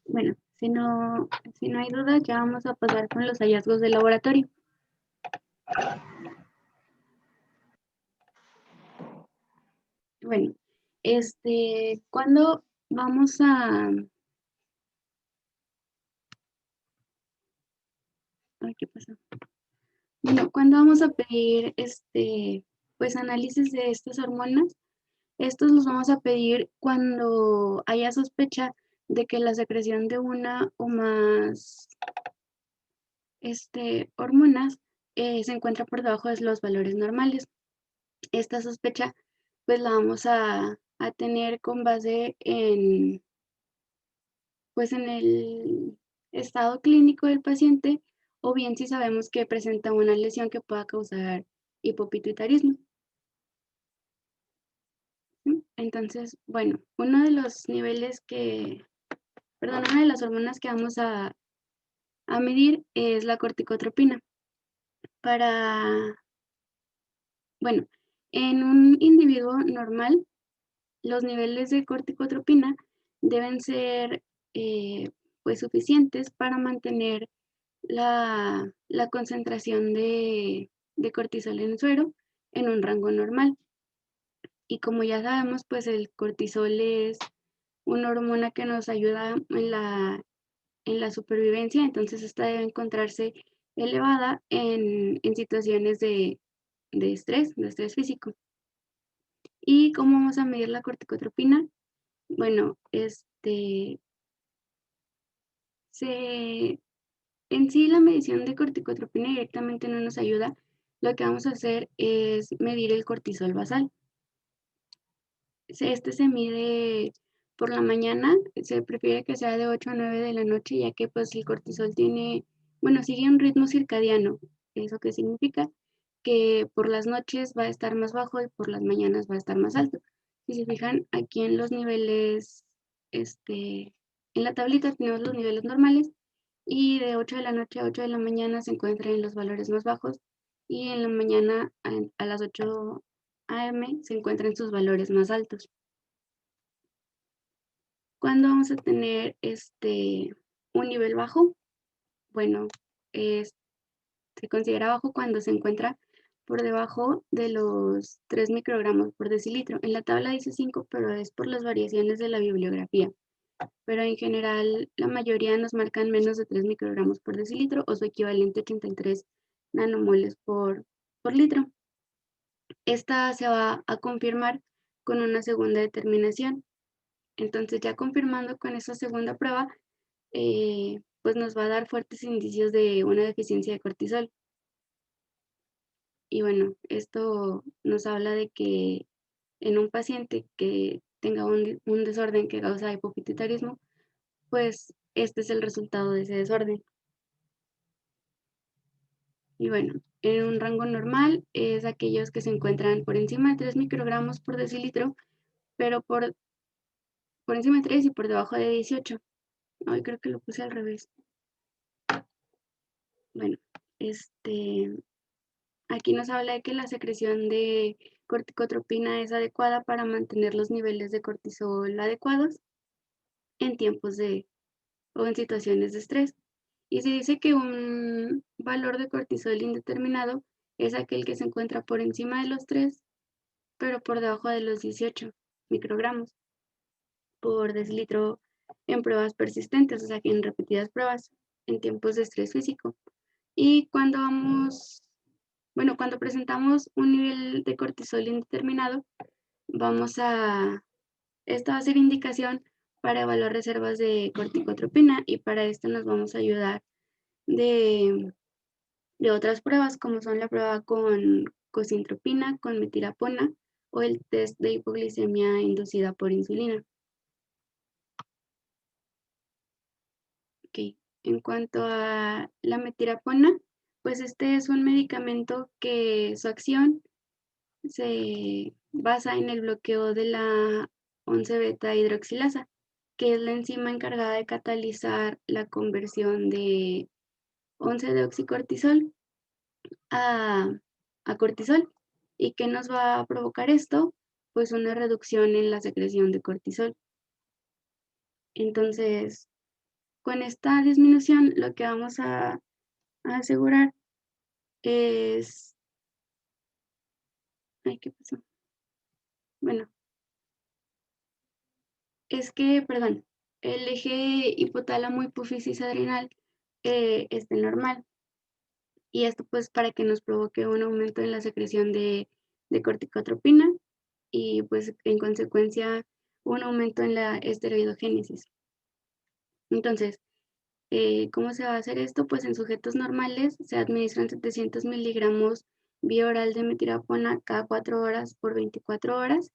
Bueno, si no hay dudas, ya vamos a pasar con los hallazgos de laboratorio. Bueno, ¿cuándo vamos a... Ay, ¿qué pasó? Bueno, ¿cuándo vamos a pedir pues análisis de estas hormonas? Estos los vamos a pedir cuando haya sospecha de que la secreción de una o más hormonas se encuentra por debajo de los valores normales. Esta sospecha pues la vamos a tener con base en, pues, en el estado clínico del paciente o bien si sabemos que presenta una lesión que pueda causar hipopituitarismo. Entonces, bueno, uno de los niveles una de las hormonas que vamos a medir es la corticotropina. Bueno, en un individuo normal, los niveles de corticotropina deben ser pues suficientes para mantener la concentración de cortisol en suero en un rango normal. Y como ya sabemos, pues el cortisol es una hormona que nos ayuda en la supervivencia, entonces esta debe encontrarse elevada en situaciones de estrés físico. ¿Y cómo vamos a medir la corticotropina? Bueno, en sí la medición de corticotropina directamente no nos ayuda. Lo que vamos a hacer es medir el cortisol basal. Este se mide por la mañana, se prefiere que sea de 8 a 9 de la noche, ya que pues el cortisol sigue un ritmo circadiano. ¿Eso qué significa? Que por las noches va a estar más bajo y por las mañanas va a estar más alto. Si se fijan, aquí en los niveles, en la tablita tenemos los niveles normales y de 8 de la noche a 8 de la mañana se encuentran en los valores más bajos y en la mañana a las 8 AM se encuentran sus valores más altos. ¿Cuándo vamos a tener un nivel bajo? Bueno, se considera bajo cuando se encuentra por debajo de los 3 microgramos por decilitro. En la tabla dice 5, pero es por las variaciones de la bibliografía. Pero en general, la mayoría nos marcan menos de 3 microgramos por decilitro o su equivalente 83 nanomoles por litro. Esta se va a confirmar con una segunda determinación. Entonces, ya confirmando con esa segunda prueba, pues nos va a dar fuertes indicios de una deficiencia de cortisol. Y bueno, esto nos habla de que en un paciente que tenga un desorden que causa hipopituitarismo, pues este es el resultado de ese desorden. Y bueno, en un rango normal es aquellos que se encuentran por encima de 3 microgramos por decilitro, pero por encima de 3 y por debajo de 18. Ay, creo que lo puse al revés. Bueno, aquí nos habla de que la secreción de corticotropina es adecuada para mantener los niveles de cortisol adecuados en tiempos o en situaciones de estrés. Y se dice que un valor de cortisol indeterminado es aquel que se encuentra por encima de los 3, pero por debajo de los 18 microgramos por decilitro en pruebas persistentes, o sea que en repetidas pruebas en tiempos de estrés físico. Y cuando presentamos un nivel de cortisol indeterminado, esta va a ser indicación para evaluar reservas de corticotropina y para esto nos vamos a ayudar de otras pruebas como son la prueba con cosintropina, con metilapona o el test de hipoglicemia inducida por insulina. En cuanto a la metirapona, pues este es un medicamento que su acción se basa en el bloqueo de la 11-beta hidroxilasa, que es la enzima encargada de catalizar la conversión de 11-deoxicortisol a, a cortisol. ¿Y qué nos va a provocar esto? Pues una reducción en la secreción de cortisol. Entonces, con esta disminución, lo que vamos a asegurar es... Ay, ¿qué pasó? Bueno, es que, perdón, el eje hipotálamo hipófisis adrenal esté normal. Y esto pues para que nos provoque un aumento en la secreción de corticotropina y pues en consecuencia un aumento en la esteroidogénesis. Entonces, ¿cómo se va a hacer esto? Pues en sujetos normales se administran 700 miligramos vía oral de metirapona cada 4 horas por 24 horas.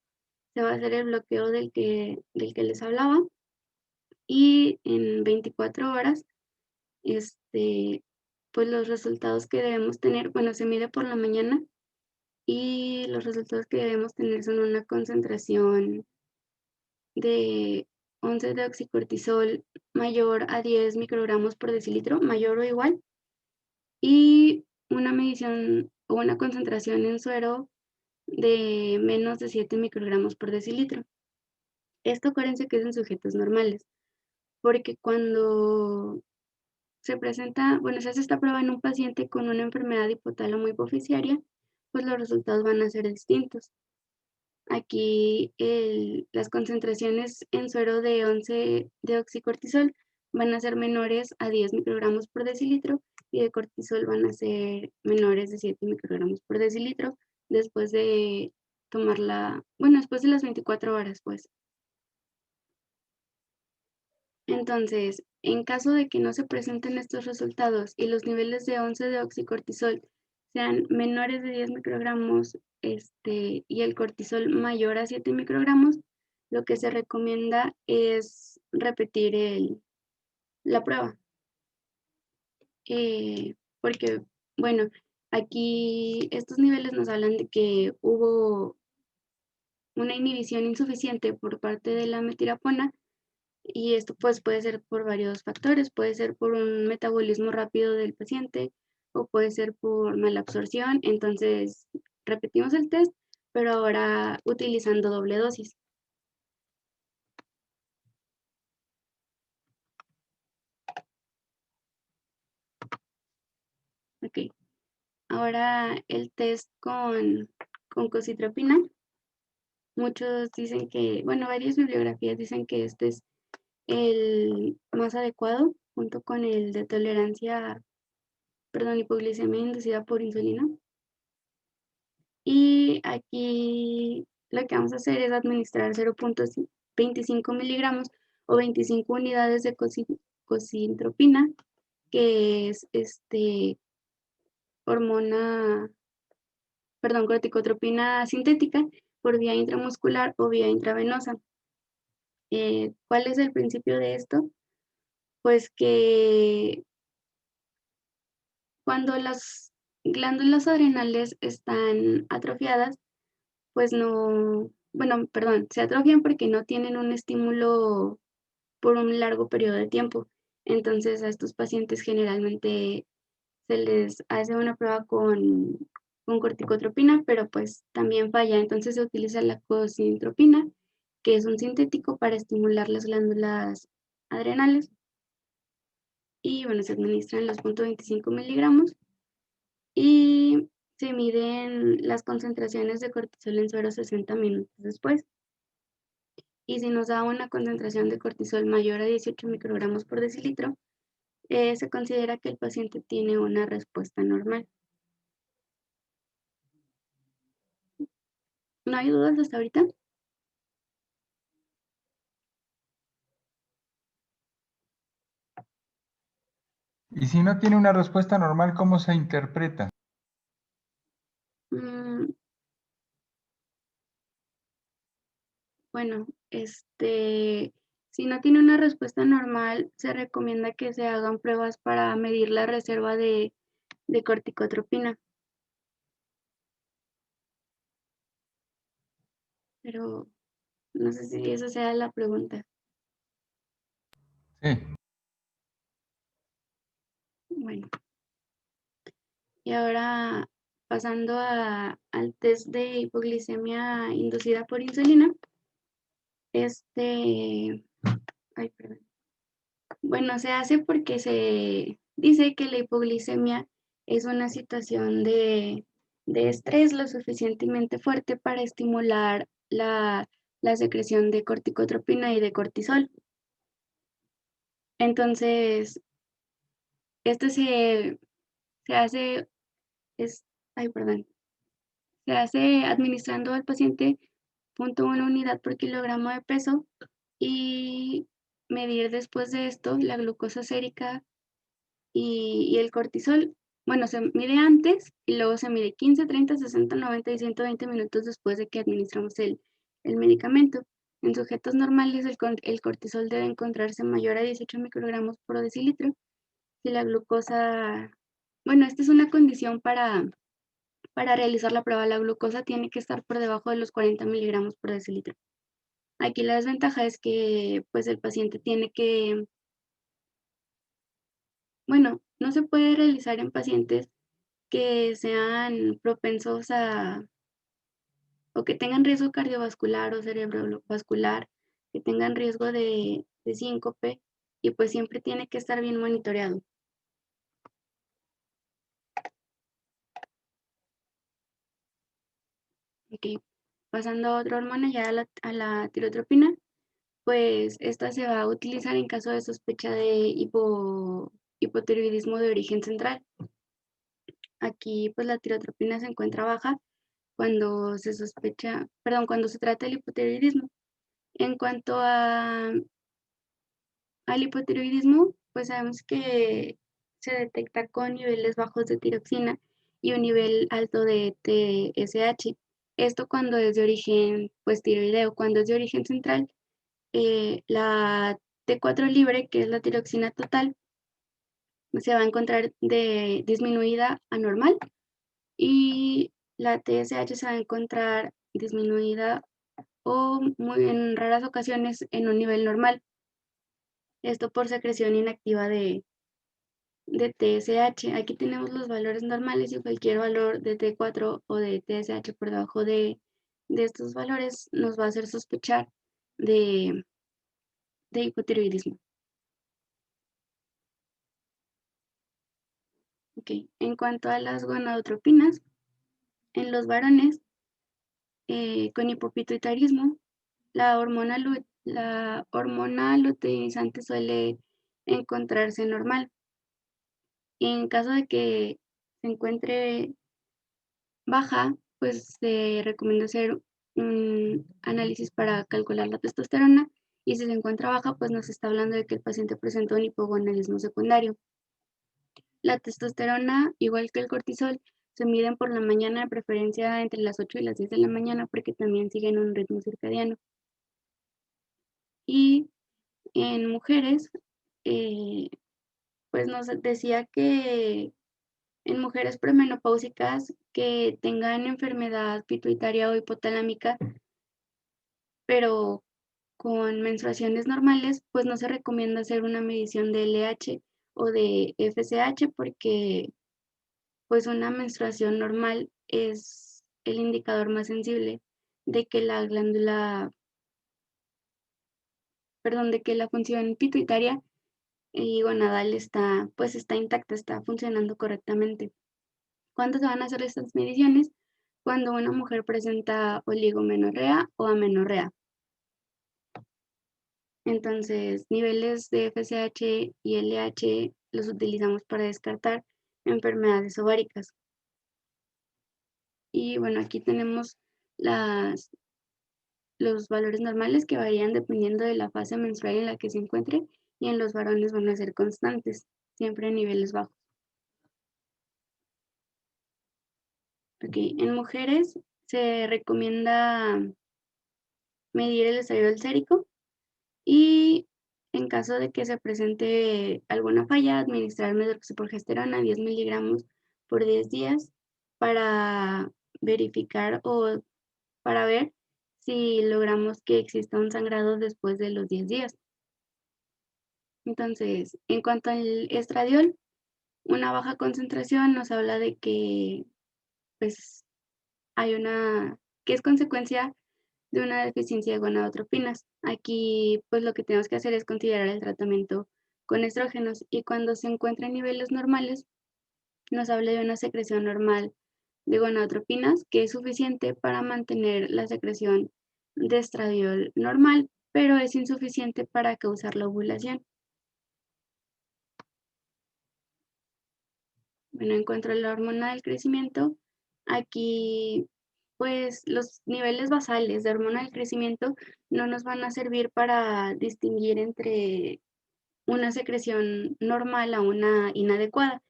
Se va a hacer el bloqueo del que les hablaba. Y en 24 horas, pues los resultados que debemos tener, bueno, se mide por la mañana y los resultados que debemos tener son una concentración de 11-deoxicortisol mayor a 10 microgramos por decilitro, mayor o igual, y una medición o una concentración en suero de menos de 7 microgramos por decilitro. Esto acuérdense que es en sujetos normales, porque cuando se presenta, bueno, se hace esta prueba en un paciente con una enfermedad hipotálamo hipofisiaria, pues los resultados van a ser distintos. Aquí las concentraciones en suero de 11-deoxicortisol van a ser menores a 10 microgramos por decilitro y de cortisol van a ser menores de 7 microgramos por decilitro después de tomarla, bueno, después de las 24 horas, pues. Entonces, en caso de que no se presenten estos resultados y los niveles de 11-deoxicortisol sean menores de 10 microgramos y el cortisol mayor a 7 microgramos, lo que se recomienda es repetir la prueba. Porque, bueno, aquí estos niveles nos hablan de que hubo una inhibición insuficiente por parte de la metirapona. Y esto pues puede ser por varios factores, puede ser por un metabolismo rápido del paciente o puede ser por mala absorción. Entonces repetimos el test, pero ahora utilizando doble dosis. Ok, ahora el test con cocitropina. Muchos dicen que, bueno, varias bibliografías dicen que este es el más adecuado junto con el de tolerancia, perdón, hipoglicemia inducida por insulina. Y aquí lo que vamos a hacer es administrar 0.25 miligramos o 25 unidades de cocitropina, que es hormona, perdón, corticotropina sintética por vía intramuscular o vía intravenosa. ¿Cuál es el principio de esto? Pues que cuando las glándulas adrenales están atrofiadas, pues no, bueno, perdón, se atrofian porque no tienen un estímulo por un largo periodo de tiempo. Entonces a estos pacientes generalmente se les hace una prueba con corticotropina, pero pues también falla. Entonces se utiliza la cocitropina, que es un sintético para estimular las glándulas adrenales. Y bueno, se administran los 0.25 miligramos y se miden las concentraciones de cortisol en suero 60 minutos después. Y si nos da una concentración de cortisol mayor a 18 microgramos por decilitro, se considera que el paciente tiene una respuesta normal. ¿No hay dudas hasta ahorita? Y si no tiene una respuesta normal, ¿cómo se interpreta? Bueno, Si no tiene una respuesta normal, se recomienda que se hagan pruebas para medir la reserva de corticotropina. Pero no sé si esa sea la pregunta. Sí. Bueno, y ahora pasando al test de hipoglicemia inducida por insulina. Ay, perdón. Bueno, se hace porque se dice que la hipoglicemia es una situación de estrés lo suficientemente fuerte para estimular la secreción de corticotropina y de cortisol. Entonces, esto se hace, ay, perdón, se hace administrando al paciente 0.1 unidad por kilogramo de peso y medir después de esto la glucosa sérica y el cortisol. Bueno, se mide antes y luego se mide 15, 30, 60, 90 y 120 minutos después de que administramos el medicamento. En sujetos normales, el cortisol debe encontrarse mayor a 18 microgramos por decilitro. Si la glucosa, bueno, esta es una condición para realizar la prueba. La glucosa tiene que estar por debajo de los 40 miligramos por decilitro. Aquí la desventaja es que pues el paciente tiene que, bueno, no se puede realizar en pacientes que sean propensos o que tengan riesgo cardiovascular o cerebrovascular, que tengan riesgo de síncope y pues siempre tiene que estar bien monitoreado. Ok, pasando a otra hormona, ya a la tirotropina, pues esta se va a utilizar en caso de sospecha de hipotiroidismo de origen central. Aquí pues la tirotropina se encuentra baja cuando se sospecha, perdón, cuando se trata del hipotiroidismo. En cuanto al hipotiroidismo, pues sabemos que se detecta con niveles bajos de tiroxina y un nivel alto de TSH. Esto cuando es de origen pues tiroideo. Cuando es de origen central, la T4 libre, que es la tiroxina total, se va a encontrar disminuida a normal y la TSH se va a encontrar disminuida o muy en raras ocasiones en un nivel normal. Esto por secreción inactiva de TSH. Aquí tenemos los valores normales y cualquier valor de T4 o de TSH por debajo de estos valores nos va a hacer sospechar de hipotiroidismo. Okay. En cuanto a las gonadotropinas, en los varones con hipopituitarismo, la hormona luteinizante suele encontrarse normal. En caso de que se encuentre baja, pues se recomienda hacer un análisis para calcular la testosterona y si se encuentra baja, pues nos está hablando de que el paciente presenta un hipogonadismo secundario. La testosterona, igual que el cortisol, se miden por la mañana, de preferencia entre las 8 y las 10 de la mañana, porque también siguen un ritmo circadiano. Y en mujeres, pues nos decía que en mujeres premenopáusicas que tengan enfermedad pituitaria o hipotalámica, pero con menstruaciones normales, pues no se recomienda hacer una medición de LH o de FSH porque pues una menstruación normal es el indicador más sensible de que la glándula, perdón, de que la función pituitaria y gonadal pues está intacta, está funcionando correctamente. ¿Cuándo se van a hacer estas mediciones? Cuando una mujer presenta oligomenorrea o amenorrea. Entonces, niveles de FSH y LH los utilizamos para descartar enfermedades ováricas. Y bueno, aquí tenemos los valores normales que varían dependiendo de la fase menstrual en la que se encuentre y en los varones van a ser constantes, siempre a niveles bajos. Ok, en mujeres se recomienda medir el estradiol sérico Y en caso de que se presente alguna falla, administrar medroxiprogesterona 10 miligramos por 10 días para verificar o para ver si logramos que exista un sangrado después de los 10 días. Entonces, en cuanto al estradiol, una baja concentración nos habla de que pues que es consecuencia de una deficiencia de gonadotropinas. Aquí pues lo que tenemos que hacer es considerar el tratamiento con estrógenos, y cuando se encuentra en niveles normales nos habla de una secreción normal de gonadotropinas que es suficiente para mantener la secreción de estradiol normal, pero es insuficiente para causar la ovulación. Bueno, en cuanto a la hormona del crecimiento, aquí pues los niveles basales de hormona del crecimiento no nos van a servir para distinguir entre una secreción normal a una inadecuada.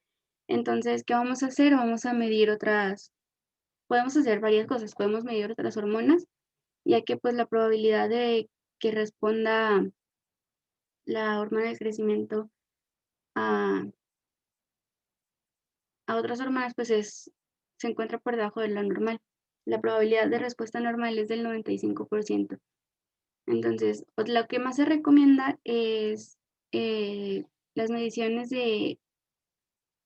Entonces, ¿qué vamos a hacer? Vamos a medir podemos hacer varias cosas, podemos medir otras hormonas, ya que pues la probabilidad de que responda la hormona del crecimiento a otras hormonas pues se encuentra por debajo de la normal. La probabilidad de respuesta normal es del 95%. Entonces, lo que más se recomienda es las mediciones de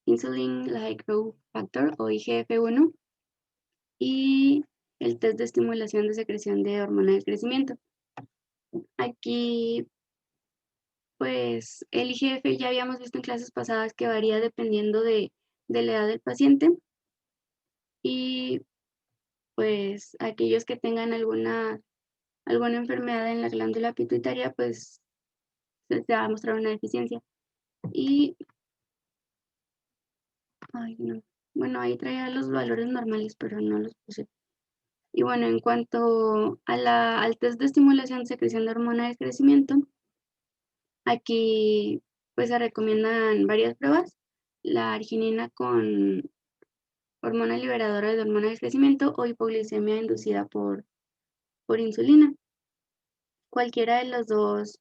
Insulin Like Growth Factor o IGF-1 y el test de estimulación de secreción de hormona del crecimiento. Aquí, pues, el IGF ya habíamos visto en clases pasadas que varía dependiendo de la edad del paciente, y pues aquellos que tengan alguna enfermedad en la glándula pituitaria, pues se va a mostrar una deficiencia. Y, ay, no. Bueno, ahí traía los valores normales, pero no los puse. Y bueno, en cuanto a al test de estimulación de secreción de hormona del crecimiento, aquí pues se recomiendan varias pruebas. La arginina con hormona liberadora de hormona del crecimiento o hipoglicemia inducida por insulina. Cualquiera de los dos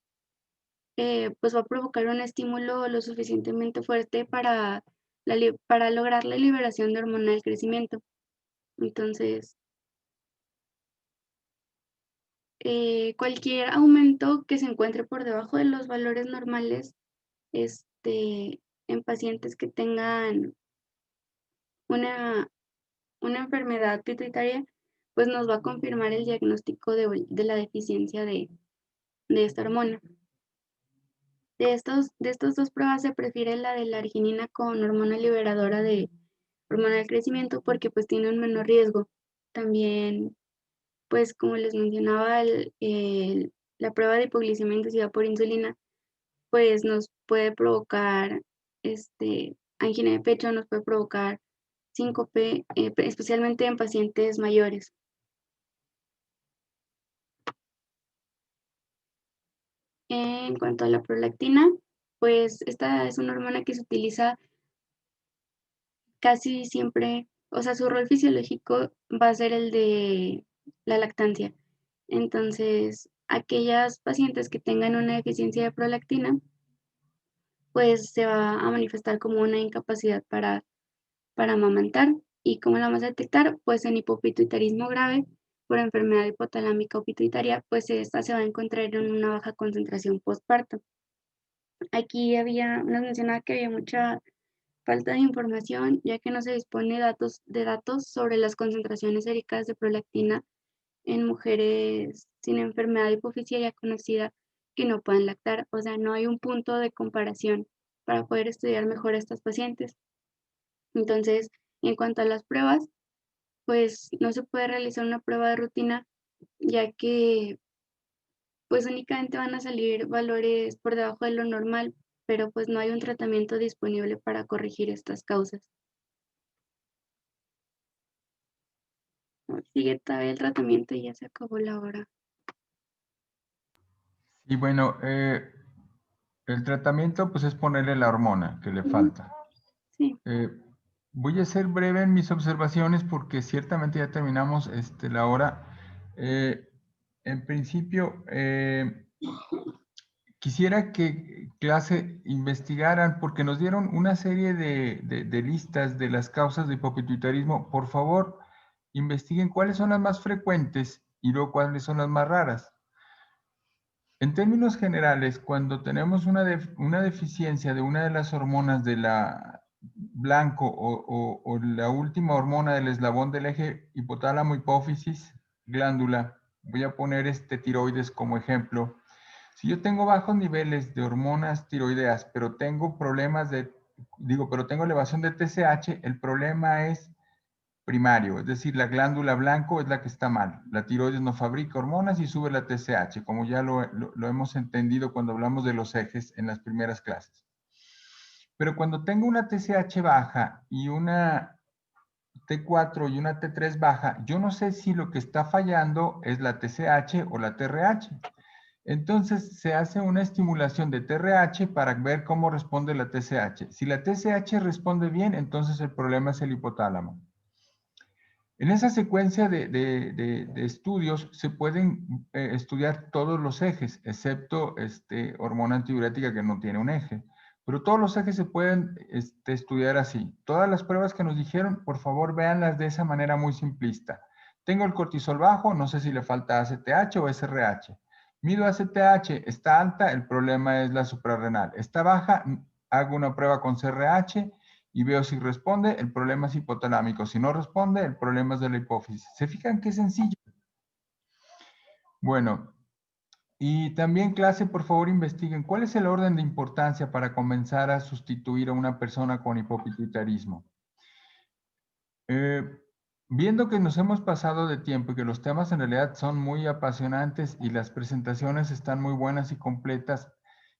pues va a provocar un estímulo lo suficientemente fuerte para lograr la liberación de hormona del crecimiento. Entonces, cualquier aumento que se encuentre por debajo de los valores normales, en pacientes que tengan una enfermedad pituitaria, pues nos va a confirmar el diagnóstico de la deficiencia de esta hormona. De estas dos pruebas se prefiere la de la arginina con hormona liberadora de hormona del crecimiento porque pues tiene un menor riesgo. También, pues como les mencionaba, la prueba de hipoglicemia inducida por insulina pues nos puede provocar angina de pecho, nos puede provocar síncope, especialmente en pacientes mayores. En cuanto a la prolactina, pues esta es una hormona que se utiliza casi siempre, o sea, su rol fisiológico va a ser el de la lactancia. Entonces, aquellas pacientes que tengan una deficiencia de prolactina, pues se va a manifestar como una incapacidad para amamantar. ¿Y cómo la vamos a detectar? Pues en hipopituitarismo grave por enfermedad hipotalámica o pituitaria, pues esta se va a encontrar en una baja concentración postparto. Aquí nos mencionaba que había mucha falta de información, ya que no se dispone de datos sobre las concentraciones séricas de prolactina en mujeres sin enfermedad hipofisiaria conocida que no puedan lactar. O sea, no hay un punto de comparación para poder estudiar mejor a estas pacientes. Entonces, en cuanto a las pruebas, pues no se puede realizar una prueba de rutina, ya que pues únicamente van a salir valores por debajo de lo normal, pero pues no hay un tratamiento disponible para corregir estas causas. Sigue todavía el tratamiento y ya se acabó la hora. Y bueno, el tratamiento pues es ponerle la hormona que le falta. Sí. Voy a ser breve en mis observaciones porque ciertamente ya terminamos la hora. En principio, quisiera que clase investigaran, porque nos dieron una serie de listas de las causas de hipopituitarismo. Por favor, investiguen cuáles son las más frecuentes y luego cuáles son las más raras. En términos generales, cuando tenemos una deficiencia de una de las hormonas de la blanco o la última hormona del eslabón del eje hipotálamo-hipófisis, glándula, voy a poner tiroides como ejemplo. Si yo tengo bajos niveles de hormonas tiroideas, pero tengo problemas pero tengo elevación de TSH, el problema es primario, es decir, la glándula blanco es la que está mal. La tiroides no fabrica hormonas y sube la TSH, como ya lo hemos entendido cuando hablamos de los ejes en las primeras clases. Pero cuando tengo una TSH baja y una T4 y una T3 baja, yo no sé si lo que está fallando es la TSH o la TRH. Entonces se hace una estimulación de TRH para ver cómo responde la TSH. Si la TSH responde bien, entonces el problema es el hipotálamo. En esa secuencia de estudios se pueden estudiar todos los ejes, excepto hormona antidiurética que no tiene un eje. Pero todos los ejes se pueden estudiar así. Todas las pruebas que nos dijeron, por favor, véanlas de esa manera muy simplista. Tengo el cortisol bajo, no sé si le falta ACTH o SRH. Mido ACTH, está alta, el problema es la suprarrenal. Está baja, hago una prueba con CRH y veo si responde, el problema es hipotalámico. Si no responde, el problema es de la hipófisis. ¿Se fijan qué sencillo? Bueno, y también clase, por favor, investiguen cuál es el orden de importancia para comenzar a sustituir a una persona con hipopituitarismo. Viendo que nos hemos pasado de tiempo y que los temas en realidad son muy apasionantes y las presentaciones están muy buenas y completas,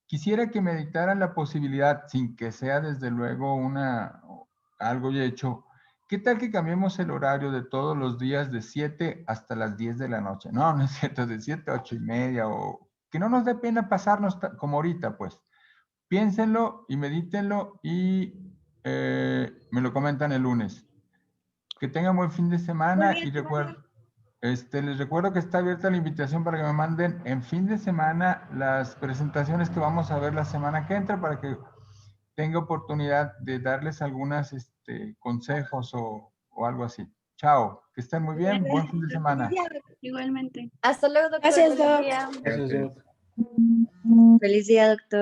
quisiera que meditaran la posibilidad, sin que sea desde luego algo ya hecho, ¿qué tal que cambiemos el horario de todos los días de 7 hasta las 10 de la noche? No, no es cierto, de 7 a 8 y media, o que no nos dé pena pasarnos como ahorita, pues. Piénsenlo y medítenlo y me lo comentan el lunes. Que tengan buen fin de semana y les recuerdo que está abierta la invitación para que me manden en fin de semana las presentaciones que vamos a ver la semana que entra para que tenga oportunidad de darles algunos consejos o algo así. Chao, que estén muy bien, buen fin de semana. Igualmente. Hasta luego, doctor. Gracias, Feliz Doc. día. Gracias, Doc. Feliz día, doctor.